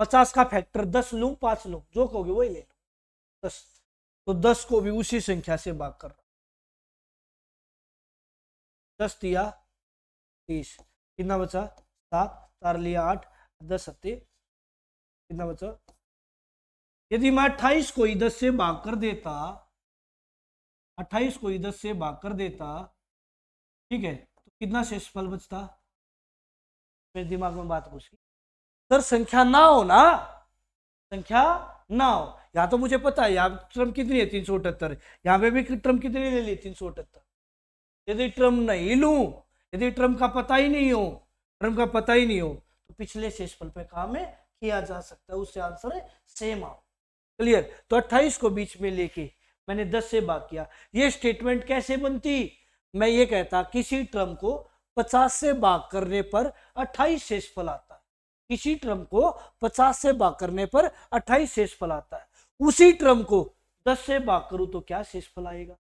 50 का फैक्टर 10 लूं 5 लूं, जो कहोगे वही ले लो, 10। तो 10 को भी उसी संख्या से भाग कर रहा, 10 दिया 30, कितना बचा, 7, 4 लिया 8, 10 सत्ते कितना बचा। यदि मैं 28 को ही 10 से भाग कर देता, 28 को ही 10 से भाग कर देता, ठीक है, तो कितना शेषफल बचता। मेरे दिमाग में बात घुस गई, सर संख्या ना हो ना, संख्या ना हो। यहां तो मुझे पता है यहाँ ट्रम कितनी है, 378, यहाँ पे भी ट्रम कितनी ले ली, 378। यदि ट्रम नहीं लू, यदि ट्रम का पता ही नहीं हो, ट्रम का पता ही नहीं हो, तो पिछले शेषफल पे काम है किया जा सकता है, उससे आंसर सेम आओ। क्लियर। तो 28 को बीच में लेके मैंने 10 से भाग किया। ये स्टेटमेंट कैसे बनती? मैं ये कहता किसी टर्म को 50 से भाग करने पर 28 शेषफल आता है। किसी टर्म को 50 से भाग करने पर 28 शेषफल आता है। उसी टर्म को 10 से भाग करूं तो क्या शेषफल आएगा?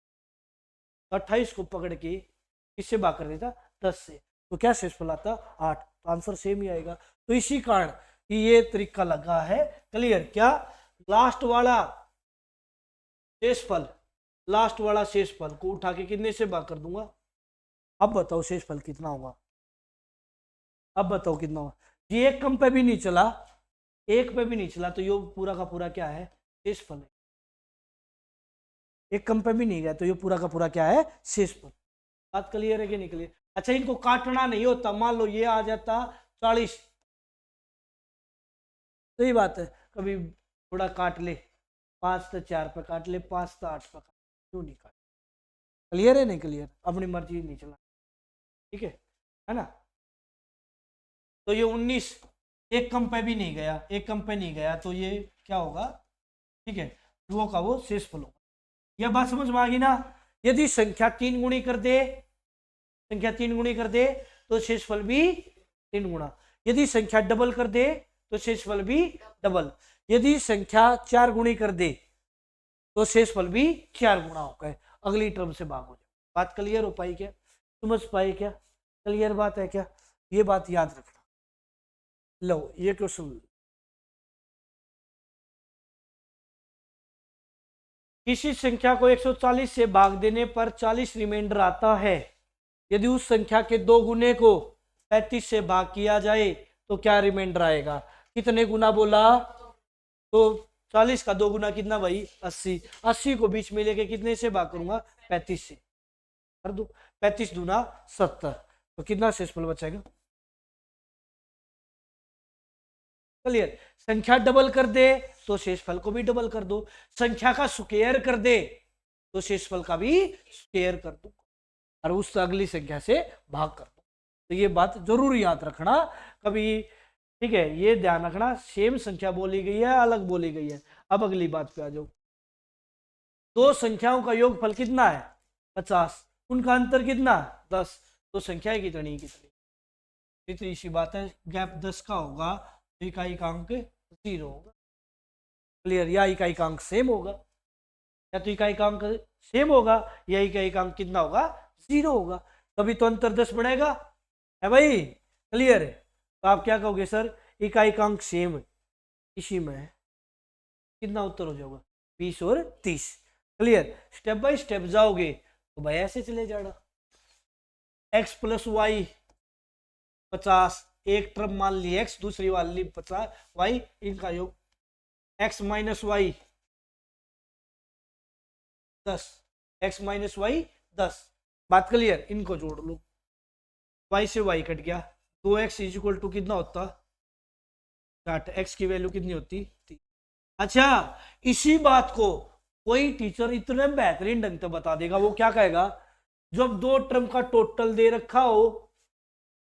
28 को पकड़ के किससे भाग कर देता? 10 से, तो क्या शेषफल आता? 8। तो आंसर सेम ही आएगा। तो इसी कारण ये तरीका लगा है। क्लियर। क्या? लास्ट वाला शेषफल, लास्ट वाला शेषफल को उठा के कितने से भाग कर दूंगा? अब बताओ शेषफल कितना होगा? अब बताओ कितना होगा? ये एक कम पे भी नहीं चला, एक पे भी नहीं चला, तो ये पूरा का पूरा क्या है? शेषफल है। एक कम पे भी नहीं गया तो ये पूरा का पूरा क्या है? शेषफल। बात क्लियर है कि नहीं क्लियर? अच्छा, इनको काटना नहीं होता। मान लो ये आ जाता 40, सही बात है, कभी थोड़ा काट ले, 5 तो 4 पे काट ले, 5 तो 8 पे काट, क्यों नहीं काट? क्लियर है नहीं क्लियर? अपनी मर्जी नहीं चला, ठीक है ना? तो ये 19 एक कम पे भी नहीं गया, एक कम पे नहीं गया, तो ये क्या होगा? ठीक है, वो का वो शेषफल होगा। यह बात समझ में आ गई ना? यदि संख्या 3 गुणी कर दे, संख्या 3 गुणी कर दे तो शेषफल भी 3 गुणा। यदि संख्या डबल कर दे तो शेषफल भी डबल। यदि संख्या 4 गुणी कर दे तो शेषफल भी 4 गुणा होकर अगली टर्म से भाग हो जाए। बात क्लियर हो पाई क्या? समझ पाए क्या? क्लियर बात है क्या? ये बात याद रखना। लो ये क्वेश्चन, किसी संख्या को 140 से भाग देने पर 40 रिमाइंडर आता है। यदि उस संख्या के 2 गुने को 35 से भाग किया जाए तो क्या रिमाइंडर आएगा? कितने गुना बोला? तो 40 का 2 गुना कितना भाई? 80। 80 को बीच में लेके कितने से भाग करूंगा? 35 से कर दो। 35 दूना 70, तो कितना शेषफल बचेगा? क्लियर। संख्या डबल कर दे तो शेषफल को भी डबल कर दो। संख्या का स्क्वायर कर दे तो शेषफल का भी स्क्वायर कर दो, और उस अगली संख्या से भाग कर दो। तो ये बात जरूर याद रखना कभी, ठीक है? ये ध्यान रखना, सेम संख्या बोली गई है, अलग बोली गई है। अब अगली बात पे आ जाओ। दो संख्याओं का योगफल कितना है? 50। उनका अंतर कितना? 10। तो संख्या कितनी कितनी? इतनी सी बात है, गैप 10 का होगा, इकाई का अंक 0 होगा। क्लियर। या इकाई का अंक सेम होगा, या तो इकाई का अंक सेम होगा, या इकाई का अंक कितना होगा? 0 होगा। तभी तो अंतर 10 बढ़ेगा, है भाई? क्लियर है? तो आप क्या कहोगे? सर इकाई का अंक सेम इसी में है, कितना उत्तर हो जाएगा? 20 और 30। क्लियर। स्टेप बाय स्टेप जाओगे तो भाई ऐसे चले जाना। x प्लस वाई 50, एक टर्म मान ली x, दूसरी मान ली 50 y, इनका योग x minus Y 10, x minus Y 10। बात क्लियर? इनको जोड़ लो, y से y कट गया, 2x इज इक्वल टू कितना होता? 60। x की वैल्यू कितनी होती? 3। अच्छा, इसी बात को कोई टीचर इतने बेहतरीन ढंग से बता देगा, वो क्या कहेगा? जब 2 टर्म का टोटल दे रखा हो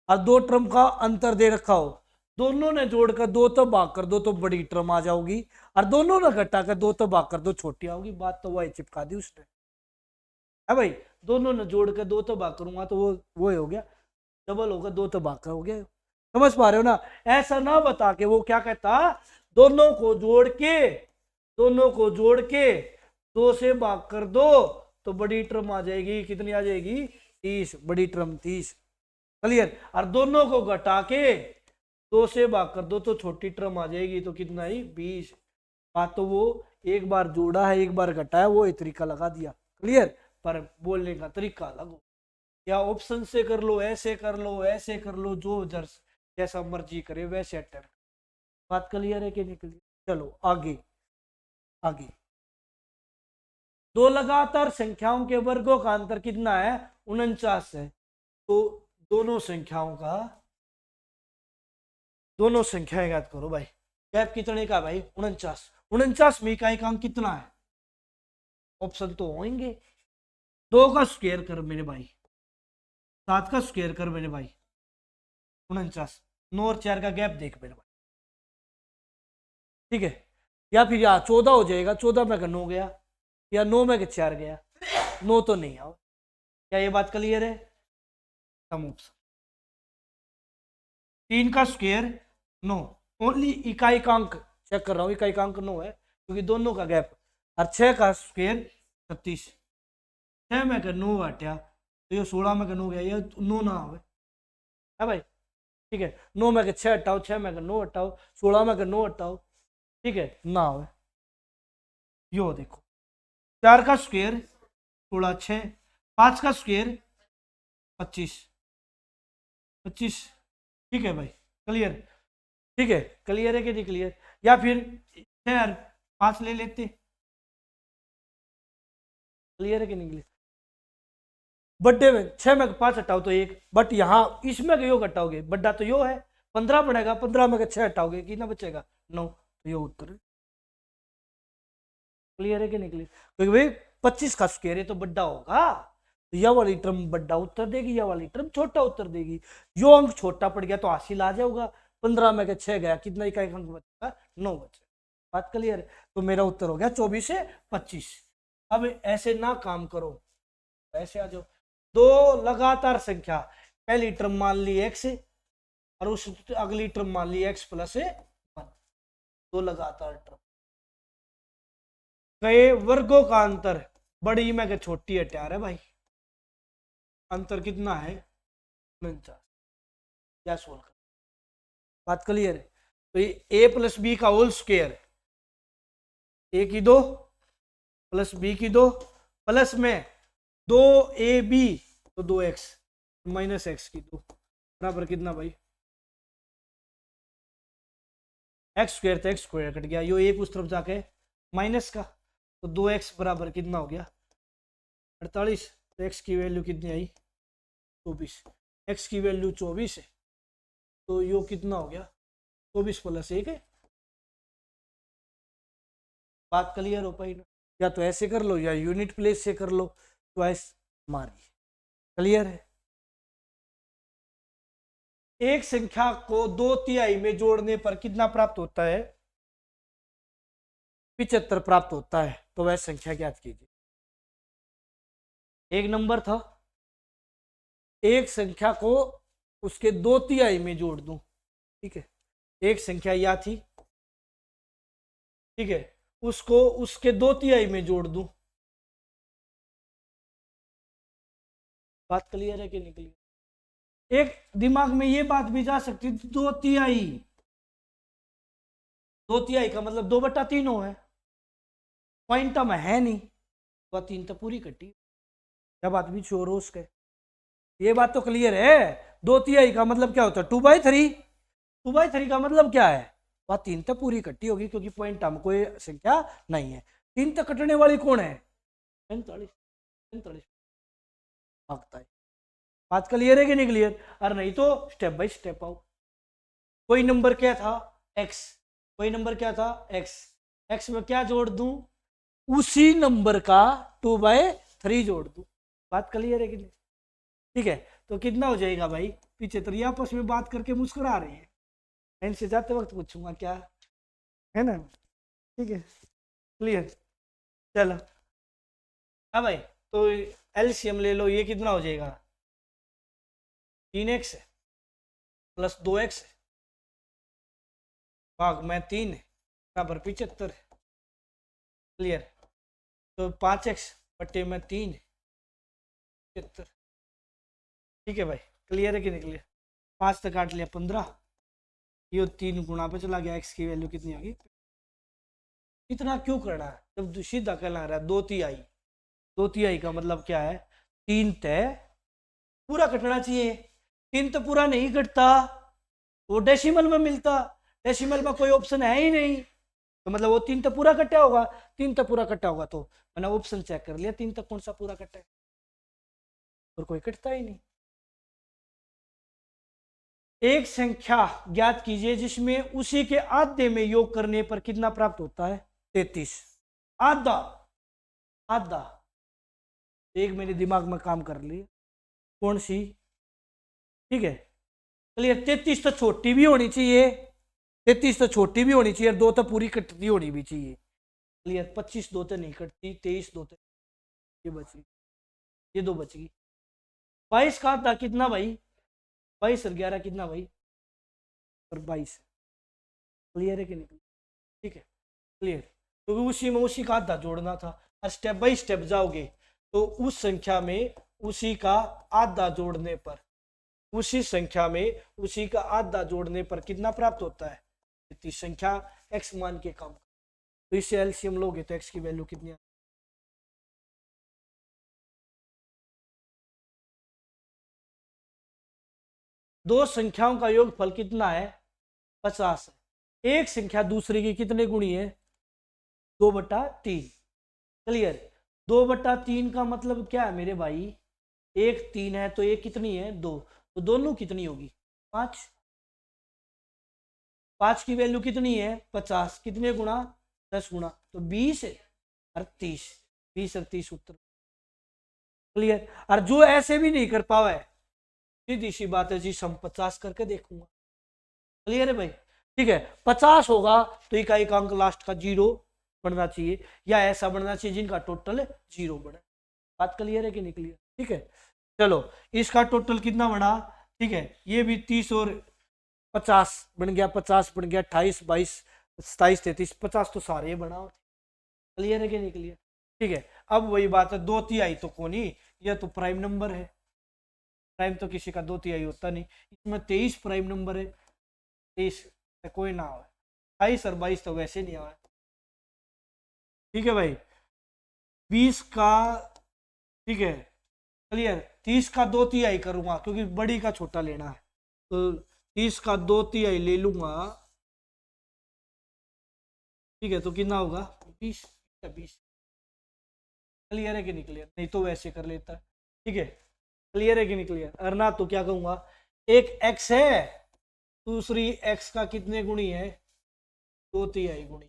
और 2 टर्म का अंतर दे रखा हो, दोनों ने जोड़कर 2 तो भाग कर दो तो बड़ी टर्म आ जाओगी, और दोनों ने घटा कर 2 तो भाग कर दो छोटी आओगी। बात तो वही चिपका दी उसने, है भाई? दोनों ने जोड़कर 2 तो भाग करूंगा तो वो हो गया, डबल होगा, 2 तो भाग कर हो गया। समझ पा रहे हो ना? ऐसा ना बता के वो क्या कहता, दोनों को जोड़ के, दोनों को जोड़ के 2 से भाग कर दो तो बड़ी टर्म आ जाएगी। कितनी आ जाएगी? 30। बड़ी टर्म 30। क्लियर। और दोनों को घटा के 2 से भाग कर दो तो छोटी टर्म आ जाएगी, तो कितना ही? 20। बात तो वो एक बार जोड़ा है, एक बार घटा है, वो तरीका लगा दिया। क्लियर। पर बोलने का तरीका अलग हो, या ऑप्शन से कर लो, ऐसे कर लो, ऐसे कर लो, जो जैसा मर्जी करे वैसे अटेम्प्ट। बात क्लियर है कि नहीं क्लियर? चलो आगे आगे। दो लगातार संख्याओं के वर्गों का अंतर कितना है? 49 है। तो दोनों संख्याओं का, दोनों संख्याएं याद करो भाई, गैप कितने का भाई? 49। 49 में इकाई का अंक कितना है? ऑप्शन तो होंगे। 2 का स्क्वायर कर मेरे भाई, 7 का स्क्वायर कर मेरे भाई, 49। 9 और 4 का गैप देख मेरे भाई, ठीक है, या फिर यहाँ 14 हो जाएगा, 14 में का 9 गया, या 9 में का 4 गया, 9 तो नहीं आओ। क्या ये बात क्लियर है? सम ऑप्शन 3 का स्क्वायर 9, ओनली इकाई का अंक चेक कर रहा हूँ, इकाई का अंक 9 है क्योंकि दोनों का गैप, और 6 का स्क्वायर 36, 6 में का 9 हटा तो ये 16 में का 9 गया, ये 9 ना आवे है भाई। ठीक है, 9 में का 6 हटाओ, 6 में का 9 हटाओ, 16 में का 9 हटाओ, ठीक है ना आवे। यो देखो 4 का स्क्वायर 16, 6, 5 का स्क्वायर 25, 25, ठीक है भाई क्लियर, ठीक है क्लियर है कि नहीं क्लियर? या फिर 6 और 5 ले लेते, क्लियर है कि नहीं क्लियर? बड्डे में 6 में 5 हटाओ तो 1, बट यहाँ इसमें यो घटाओगे, बड्डा तो यो है 15 बनेगा, 15 में 6 हटाओगे कितना बचेगा 9, तो यो उत्तर है। क्लियर है कि नहीं क्लियर? क्योंकि भाई 25 का स्क्वायर है तो बड्डा होगा, तो यह वाली टर्म बड्डा उत्तर देगी, यह वाली टर्म छोटा उत्तर देगी। यो अंक छोटा पड़ गया तो हासिल आ जाएगा, 15 में 6 गया, कितना इकाई अंक बचेगा 9 बचेगा। बात क्लियर है? तो मेरा उत्तर हो गया 24 से 25। अब ऐसे ना काम करो, ऐसे आ जाओ, दो लगातार संख्या, पहली टर्म मान ली x और उस अगली टर्म मान ली x प्लस 1, दो लगातार टर्म, कई वर्गों का अंतर बड़ी में के छोटी हटियार है भाई, अंतर कितना है 49, क्या सोल्व कर, बात क्लियर है? तो ये a प्लस बी का होल स्क्वायर, ए की 2 प्लस बी की 2 प्लस में 2ab तो 2x माइनस x की 2 बराबर कितना भाई, एक्स स्क्वायर तो एक्स स्क्वायर कट गया, यो एक उस तरफ जाके माइनस का, तो 2x बराबर कितना हो गया 48, तो x की वैल्यू कितनी आई 24, x की वैल्यू 24 है, तो यो कितना हो गया 24 प्लस 1 है। बात क्लियर हो पाई ना? या तो ऐसे कर लो या यूनिट प्लेस से कर लो, चॉइस मारिए। क्लियर है? एक संख्या को 2/3 में जोड़ने पर कितना प्राप्त होता है 75 प्राप्त होता है, तो वह संख्या ज्ञात कीजिए। एक नंबर था, एक संख्या को उसके 2/3 में जोड़ दूं, ठीक है, एक संख्या या थी, ठीक है, उसको उसके 2/3 में जोड़ दूं, बात क्लियर है कि नहीं क्लियर? एक दिमाग में ये बात भी जा सकती है 2/3, 2/3 का मतलब 2/3 है, पॉइंट में है नहीं, 3 तो पूरी कटी, क्या बात भी छोड़ो उसके, ये बात तो क्लियर है। 2/3 का मतलब क्या होता है 2/3, 2/3 का मतलब क्या है, वह 3 तो पूरी कट्टी होगी क्योंकि पॉइंट में कोई संख्या नहीं है, 3 तो कटने वाली कौन है 45, 45 भागता है। बात क्लियर है कि नहीं क्लियर? और नहीं तो स्टेप बाय स्टेप आओ। कोई नंबर क्या था x, कोई नंबर क्या था x, x में क्या जोड़ दूं उसी नंबर का 2/3 जोड़ दूं, बात क्लियर है कि नहीं? ठीक है, तो कितना हो जाएगा भाई 75, आपस में बात करके मुस्कुरा रहे हैं, इनसे जाते वक्त पूछूंगा क्या है ना, ठीक है क्लियर। चलो हाँ भाई, तो एलसीएम ले लो, ये कितना हो जाएगा 3x प्लस 2x भाग में 3 बराबर 75, क्लियर। तो 5x बटे में 3 75, ठीक है भाई क्लियर है कि नहीं क्लियर? 5 तक काट लिया 15, ये 3 गुणा पे चला गया, x की वैल्यू कितनी होगी, इतना क्यों करना है जब सीधा कहना रहा है 2/3, 2/3 का मतलब क्या है 3 तय पूरा कटना चाहिए, 3 तो पूरा नहीं कटता, वो डेसिमल में मिलता, डेसिमल में कोई ऑप्शन है ही नहीं, तो मतलब वो 3 तो पूरा कटा होगा, 3 तो पूरा कटा होगा, तो मैंने ऑप्शन चेक कर लिया 3 तक कौन सा पूरा कटा है, और कोई कटता ही नहीं। एक संख्या ज्ञात कीजिए जिसमें उसी के आधे में योग करने पर कितना प्राप्त होता है 33, आधा, आधा, एक मेरे दिमाग में काम कर लिया कौन सी, ठीक है क्लियर। 33 तो छोटी भी होनी चाहिए, 33 तो छोटी भी होनी चाहिए, 2 तो पूरी कटती होनी भी चाहिए। क्लियर। 25 2 तो नहीं कटती, 23 2 तो ये बच गई, ये 2 बच गई। 22 का था कितना भाई? 22 और 11 कितना भाई? और 22। क्लियर है कि नहीं? ठीक है, क्लियर। क्योंकि तो उसी में उसी का आधा जोड़ना था, और स्टेप बाय स्टेप जाओगे तो उस संख्या में उसी का आधा जोड़ने पर, उसी संख्या में उसी का आधा जोड़ने पर कितना प्राप्त होता है? इतनी संख्या x मान के कम। तो इससे एलसीएम लोगे तो x की वैल्यू कितनी? दो संख्याओं का योगफल कितना है? 50 है। एक संख्या दूसरे की कितने गुणी है? 2/3। क्लियर। 2/3 का मतलब क्या है मेरे भाई? एक 3 है तो एक कितनी है? 2। तो दोनों कितनी होगी? 5। 5 की वैल्यू कितनी है? 50। कितने गुणा? 10 गुणा, तो 20 और 30। 20 और 30 उत्तर। क्लियर। और जो ऐसे भी नहीं कर पावा है, सीधी सी बात है जी, हम 50 करके देखूंगा। क्लियर है भाई? ठीक है, 50 होगा तो इकाई का अंक लास्ट का 0 बनना चाहिए, या ऐसा बनना चाहिए जिनका टोटल 0 बने। बात क्लियर है कि नहीं क्लियर? ठीक है, चलो इसका टोटल कितना बना? ठीक है, ये भी 30 और 50 बन गया, 50 बन गया, 28 22 27 33 50 तो सारे बना। क्लियर है कि नहीं क्लियर? ठीक है, अब वही बात है, 2/3 तो कौन ही, यह तो प्राइम नंबर है। प्राइम तो किसी का 2/3 होता नहीं, इसमें 23 प्राइम नंबर है। 23 कोई ना हो, 28 और 22 तो वैसे नहीं आवा। ठीक है भाई, 20 का, ठीक है क्लियर, 30 का 2/3 करूंगा क्योंकि बड़ी का छोटा लेना है, तो 30 का 2/3 ले लूंगा। ठीक है, तो कितना होगा? 20। 20। क्लियर है कि नहीं क्लियर? नहीं तो वैसे कर लेता। ठीक है, क्लियर है कि नहीं क्लियर? और ना तो क्या कहूंगा, एक x है, दूसरी x का कितने गुणी है? 2/3 गुणी।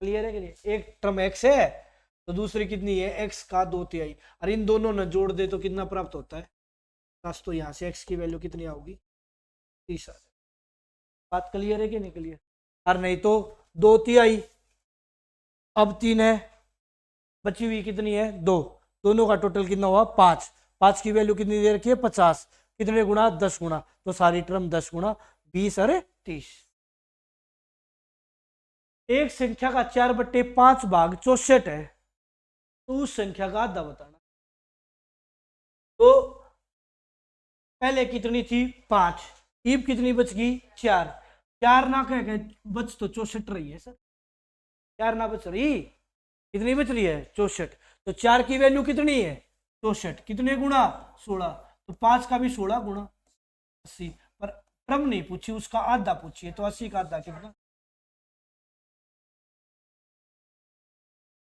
क्लियर है कि नहीं? एक टर्म x है तो दूसरी कितनी है? x का 2/3। और इन दोनों ने जोड़ दे तो कितना प्राप्त होता है? 10। तो यहाँ से x की वैल्यू कितनी आओगी? 30। बात क्लियर है कि नहीं क्लियर? और नहीं तो 2/3, अब 3 है, बची हुई कितनी है? 2। दोनों का टोटल कितना हुआ? 5। 5 की वैल्यू कितनी दे रखी है? 50। कितने गुणा? 10 गुणा, तो सारी टर्म 10 गुणा 20 और 30। एक संख्या का 4/5 भाग 64 है, तो उस संख्या का आधा बताना। तो पहले कितनी थी? 5। ईब कितनी बच गई? 4। 4 ना कह गए बच तो 64 रही है सर। 4 ना बच रही, कितनी बच रही है? 64। तो 4 की वैल्यू कितनी है? 64। कितने गुणा? 16। तो 5 का भी 16 गुणा 80। पर क्रम नहीं पूछी, उसका आधा पूछिए, तो 80 का आधा कितना?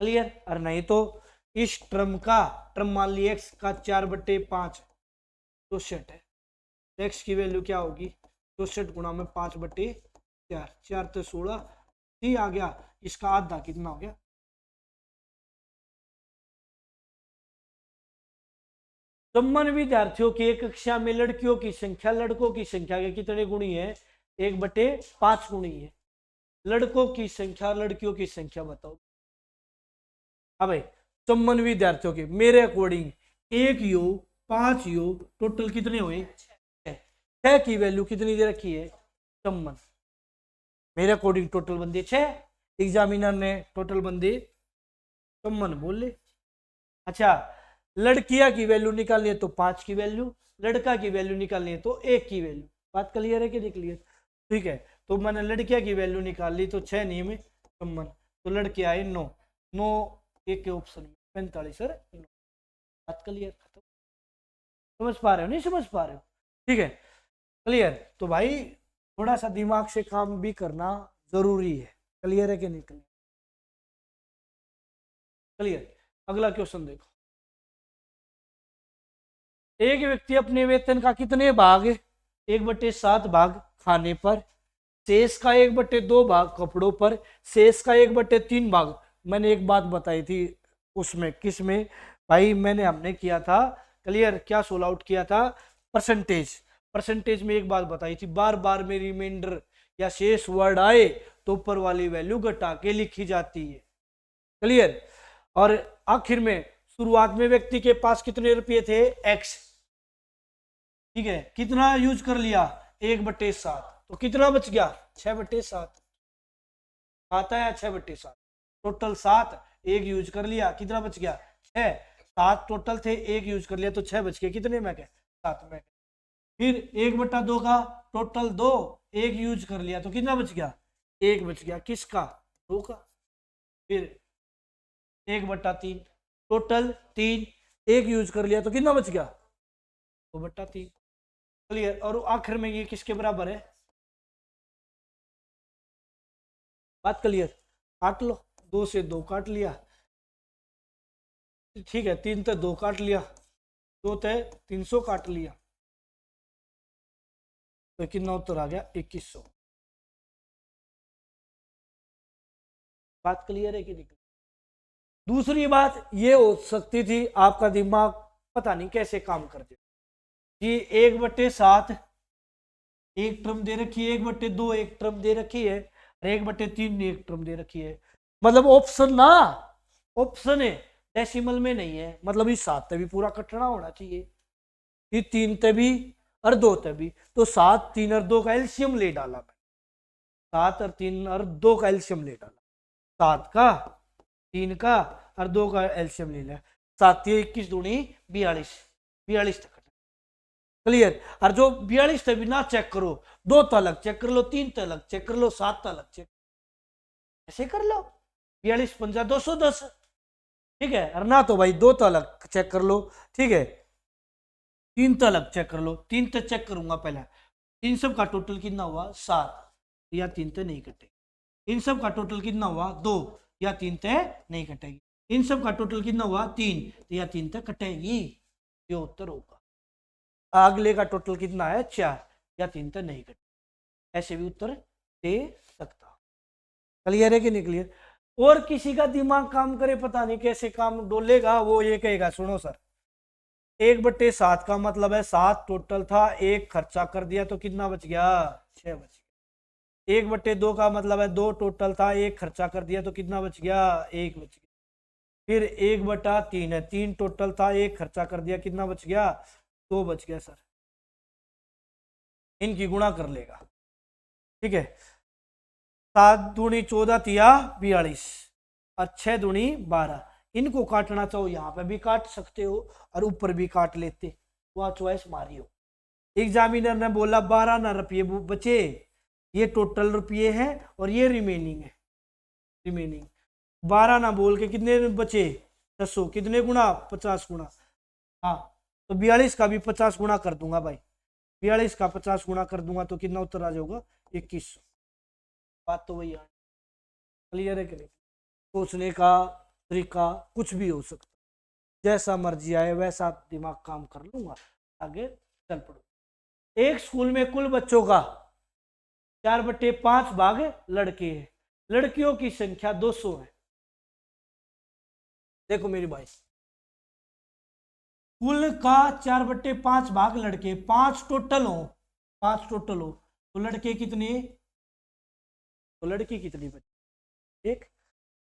क्लियर। और नहीं तो इस टर्म का, टर्म मान लिया x का 4/5 64 है, तो x की वैल्यू क्या होगी? 64 गुणा में 5/4, 4 तो 16, 3 आ गया, इसका आधा कितना हो गया? सम्मान विद्यार्थियों की एक कक्षा में लड़कियों की संख्या लड़कों की संख्या के कितने गुणी है? 1/5 गुणी है। लड़कों की संख्या लड़कियों की संख्या बताओ। हाँ भाई, सम्मान विद्यार्थियों के मेरे अकॉर्डिंग 1 योग 5 योग टोटल कितने हुए? 6 की वैल्यू कितनी दे रखी है? सम्मान मेरे अकॉर्डिंग टोटल बंदे 6। एग्जामिनर ने टोटल बंदे सम्मान बोल ले। अच्छा, लड़कियां की वैल्यू निकालनी है तो 5 की वैल्यू, लड़का की वैल्यू निकालनी है तो 1 की वैल्यू। बात क्लियर है कि नहीं क्लियर? ठीक है, तो मैंने लड़कियां की वैल्यू निकाल ली, तो 6 नियम है सम्मान, तो लड़के आए 9। 9 एक के ऑप्शन में 45 सर। बात क्लियर? खत्म। समझ पा रहे हो? नहीं समझ पा रहे हो? ठीक है, क्लियर। तो भाई थोड़ा सा दिमाग से काम भी करना जरूरी है। क्लियर है कि नहीं क्लियर? क्लियर। अगला क्वेश्चन देखो, एक व्यक्ति अपने वेतन का कितने भाग? 1/7 भाग खाने पर, शेष का 1/2 भाग कपड़ों पर, शेष का 1/3 भाग। मैंने एक बात बताई थी उसमें, किस में भाई? हमने किया था क्लियर, क्या सोल्व आउट किया था? परसेंटेज। परसेंटेज में एक बात बताई थी, बार बार में रिमाइंडर या शेष वर्ड आए तो ऊपर वाली वैल्यू घटा के लिखी जाती है। क्लियर। और आखिर में शुरुआत में व्यक्ति के पास कितने रुपये थे, x, ठीक है, कितना यूज कर लिया, 1/7, तो कितना बच गया, 6/7 आता है, 6/7 टोटल 7, एक यूज कर लिया, कितना बच गया, 6, 7 टोटल थे, एक यूज कर लिया तो 6 बच गए, कितने में गए, 7 में। फिर 1/2 का टोटल 2, एक यूज कर लिया तो कितना बच गया, 1 बच गया, किसका, 2 का। फिर 1/3 टोटल 3, एक यूज कर लिया तो कितना बच गया, 2/3। क्लियर। और आखिर में ये किसके बराबर है, बात क्लियर, काट लो, 2 से 2 काट लिया, ठीक है, 3 से 2 काट लिया, 2 से 300 काट लिया, तो कितना उत्तर आ गया, 2100। बात क्लियर है कि नहीं। दूसरी बात ये हो सकती थी, आपका दिमाग पता नहीं कैसे काम करते कि 1/7 एक टर्म दे रखी है, 1/2 एक टर्म दे रखी है, 1/3 एक टर्म दे रखी है, मतलब ऑप्शन ना, ऑप्शन है, डेसिमल में नहीं है, मतलब इस 7 भी पूरा कटना होना चाहिए, ये 3 ते भी और 2 ते भी, तो 7, 3 और 2 का एल्सियम ले डाला मैं, 7 और 3 और 2 का एल्सियम ले डाला, 7 का, 3 का और 2 का एल्सियम ले लिया, 7 21 दूनी 42, 42 तक। क्लियर। और जो 42 तक भी ना चेक करो, 2 तलक चेक कर लो, 3 तलक चेक कर लो, 7 तलक चेक ऐसे कर लो, 42 पंजा 210, ठीक है। और ना तो भाई 2 तलक चेक कर लो, ठीक है, 3 तलक चेक कर लो, 3 तक चेक करूंगा पहले, इन सब का टोटल कितना हुआ, 7, या 3 ते नहीं कटेगी, इन सब का टोटल कितना हुआ, 2, या 3 ते नहीं कटेगी, इन सब का टोटल कितना हुआ, 3, या 3 ते कटेगी, ये उत्तर होगा। अगले का टोटल कितना है, 4, या 3 ते नहीं कटेगी, ऐसे भी उत्तर दे सकता। क्लियर है कि नहीं क्लियर। और किसी का दिमाग काम करे, पता नहीं कैसे काम डोलेगा, वो ये कहेगा, सुनो सर, 1/7 का मतलब है 7 टोटल था, एक खर्चा कर दिया तो कितना बच गया, 6 बच गया। 1/2 का मतलब है 2 टोटल था, एक खर्चा कर दिया तो कितना बच गया, 1 बच गया। फिर 1/3 है, 3 टोटल था, एक खर्चा कर दिया, कितना बच गया, 2 बच गया सर, इनकी गुणा कर लेगा, ठीक है, 7 दूनी 14 तिया 42 और 6 दूनी 12, इनको काटना चाहो यहाँ पे भी काट सकते हो और ऊपर भी काट लेते, वह चॉइस मारी हो। एग्जामिनर ने बोला 12 ना रुपये बचे, ये टोटल रुपये हैं और ये रिमेनिंग है, रिमेनिंग 12 ना बोल के कितने बचे, 600, कितने गुना, 50 गुना, हाँ, तो 42 का भी 50 गुना कर दूंगा भाई, 42 का 50 गुना कर दूंगा तो कितना उत्तर आ जाएगा, 2100। बात तो वही है। क्लियर है कि नहीं। सोचने का तरीका कुछ भी हो सकता, जैसा मर्जी आए वैसा दिमाग काम कर लूंगा, आगे चल पड़ो। एक स्कूल में कुल बच्चों का 4/5 भाग लड़के हैं, लड़कियों की संख्या 200 है। देखो मेरी भाई, कुल का 4/5 भाग लड़के, 5 टोटल हो, 5 टोटल हो तो लड़के कितने, तो लड़की कितनी बची, एक।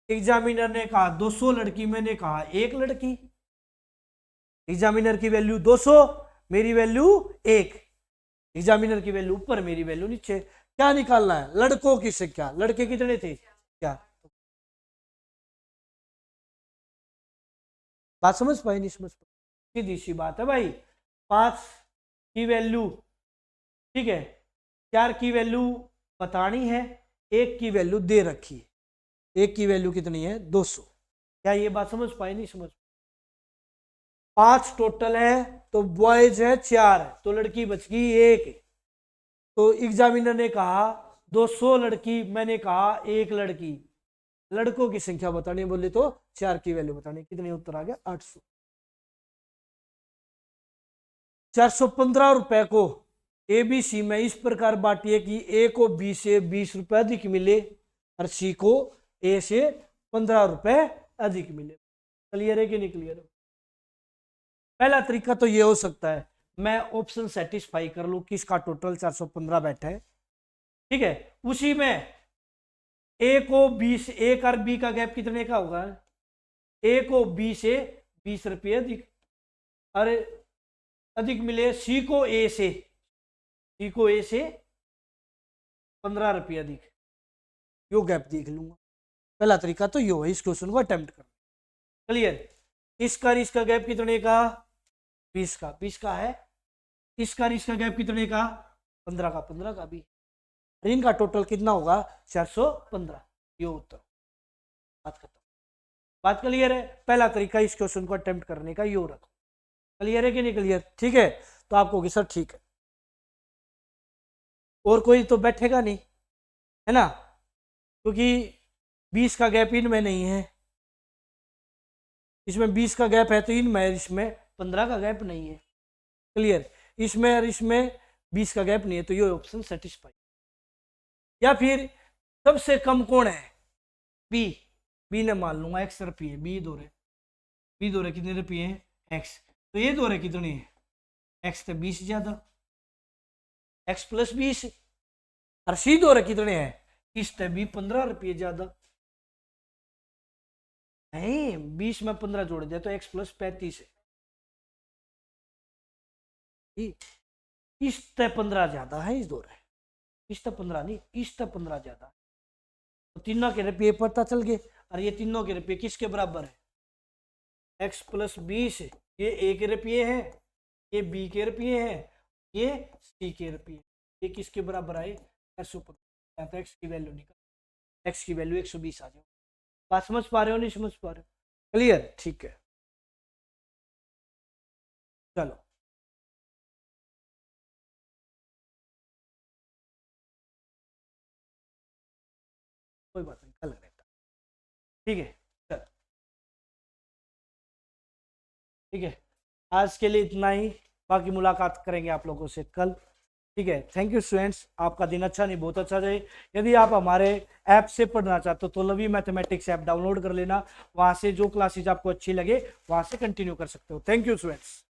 एग्जामिनर ने कहा 200 लड़की, मैंने कहा एक लड़की, एग्जामिनर की वैल्यू 200, मेरी वैल्यू 1, एग्जामिनर की वैल्यू ऊपर, मेरी वैल्यू नीचे, क्या निकालना है, लड़कों की संख्या, लड़के कितने थे, क्या, बात समझ पाई नहीं समझ पाई, सीधी सी बात है भाई, 5 की वैल्यू, ठीक है, 4 की वैल्यू बतानी है, 1 की वैल्यू दे रखी है, 1 की वैल्यू कितनी है, 200, क्या ये बात समझ पाई नहीं समझ, 5 टोटल है तो बॉयज है 4, तो लड़की बच गई 1, तो एग्जामिनर ने कहा 200 लड़की, मैंने कहा 1 लड़की, लड़कों की संख्या बतानी बोले तो 4 की वैल्यू बतानी, कितने उत्तर आ गया, 800। 415 रुपए को एबीसी में इस प्रकार बांटिए कि ए को बी से 20 रुपए अधिक मिले और सी को ए से 15 रुपए अधिक मिले। क्लियर है कि नहीं क्लियर है। पहला तरीका तो ये हो सकता है, मैं ऑप्शन सेटिस्फाई कर लूं कि इसका टोटल 415 बैठा है, ठीक है। उसी में ए को 20, ए और बी का गैप कितने का होगा? ए को बी से 20 रुपये अधिक, अरे अधिक मिले। सी को ए से 15 रुपये अधिक, यो गैप देख लूंगा। पहला तरीका तो यो है इस क्वेश्चन को अटेम्प्ट करना। क्लियर? इसका गैप कितने का? 20 का है। इसका गैप कितने का? 15 का भी। इनका टोटल कितना होगा? 415। यो उत्तर। बात खत्म। बात क्लियर है? पहला तरीका इस क्वेश्चन को अटेम्प्ट करने का यो रखो। क्लियर है कि नहीं क्लियर? ठीक है, तो आपको होगी सर ठीक है, और कोई तो बैठेगा नहीं, है ना, क्योंकि 20 का गैप इनमें नहीं है, इसमें 20 का गैप है तो इनमें, इसमें 15 का गैप नहीं है। क्लियर? इसमें और इसमें 20 का गैप नहीं है, तो ये ऑप्शन सेटिस्फाई। या फिर सबसे कम कौन है? बी ने मान लूंगा x रुपये, बी दो रहे कितने रुपये हैं? x। तो ये दो रहे कितने हैं? x तो 20 ज्यादा, x प्लस 20, और सी दो रहे कितने हैं? इस तो भी 15 रुपये ज्यादा। नहीं, 20 में 15 जोड़ दिया तो x प्लस 35 है। इस तो 15 ज्यादा है, इस दो रहे, इस तो 15 नहीं, इस तो 15 ज्यादा। तो तीनों के रुपये पता चल गए, और ये तीनों के रुपये किसके बराबर है? x प्लस 20, ये a के रुपये है, ये b के रुपये है, ये c के रुपये। ये किसके बराबर आए? 415। तो x की वैल्यू निकल, x की वैल्यू 120 आ जाए। बात समझ पा रहे हो? नहीं समझ पा रहे हो? क्लियर? ठीक है, चलो कोई बात नहीं, कल रहता। ठीक है, चलो ठीक है, आज के लिए इतना ही, बाकी मुलाकात करेंगे आप लोगों से कल। ठीक है, थैंक यू स्टूडेंट्स, आपका दिन अच्छा नहीं बहुत अच्छा जाए। यदि आप हमारे ऐप से पढ़ना चाहते हो तो लवी मैथमेटिक्स ऐप डाउनलोड कर लेना, वहां से जो क्लासेज आपको अच्छी लगे वहां से कंटिन्यू कर सकते हो। Thank you students.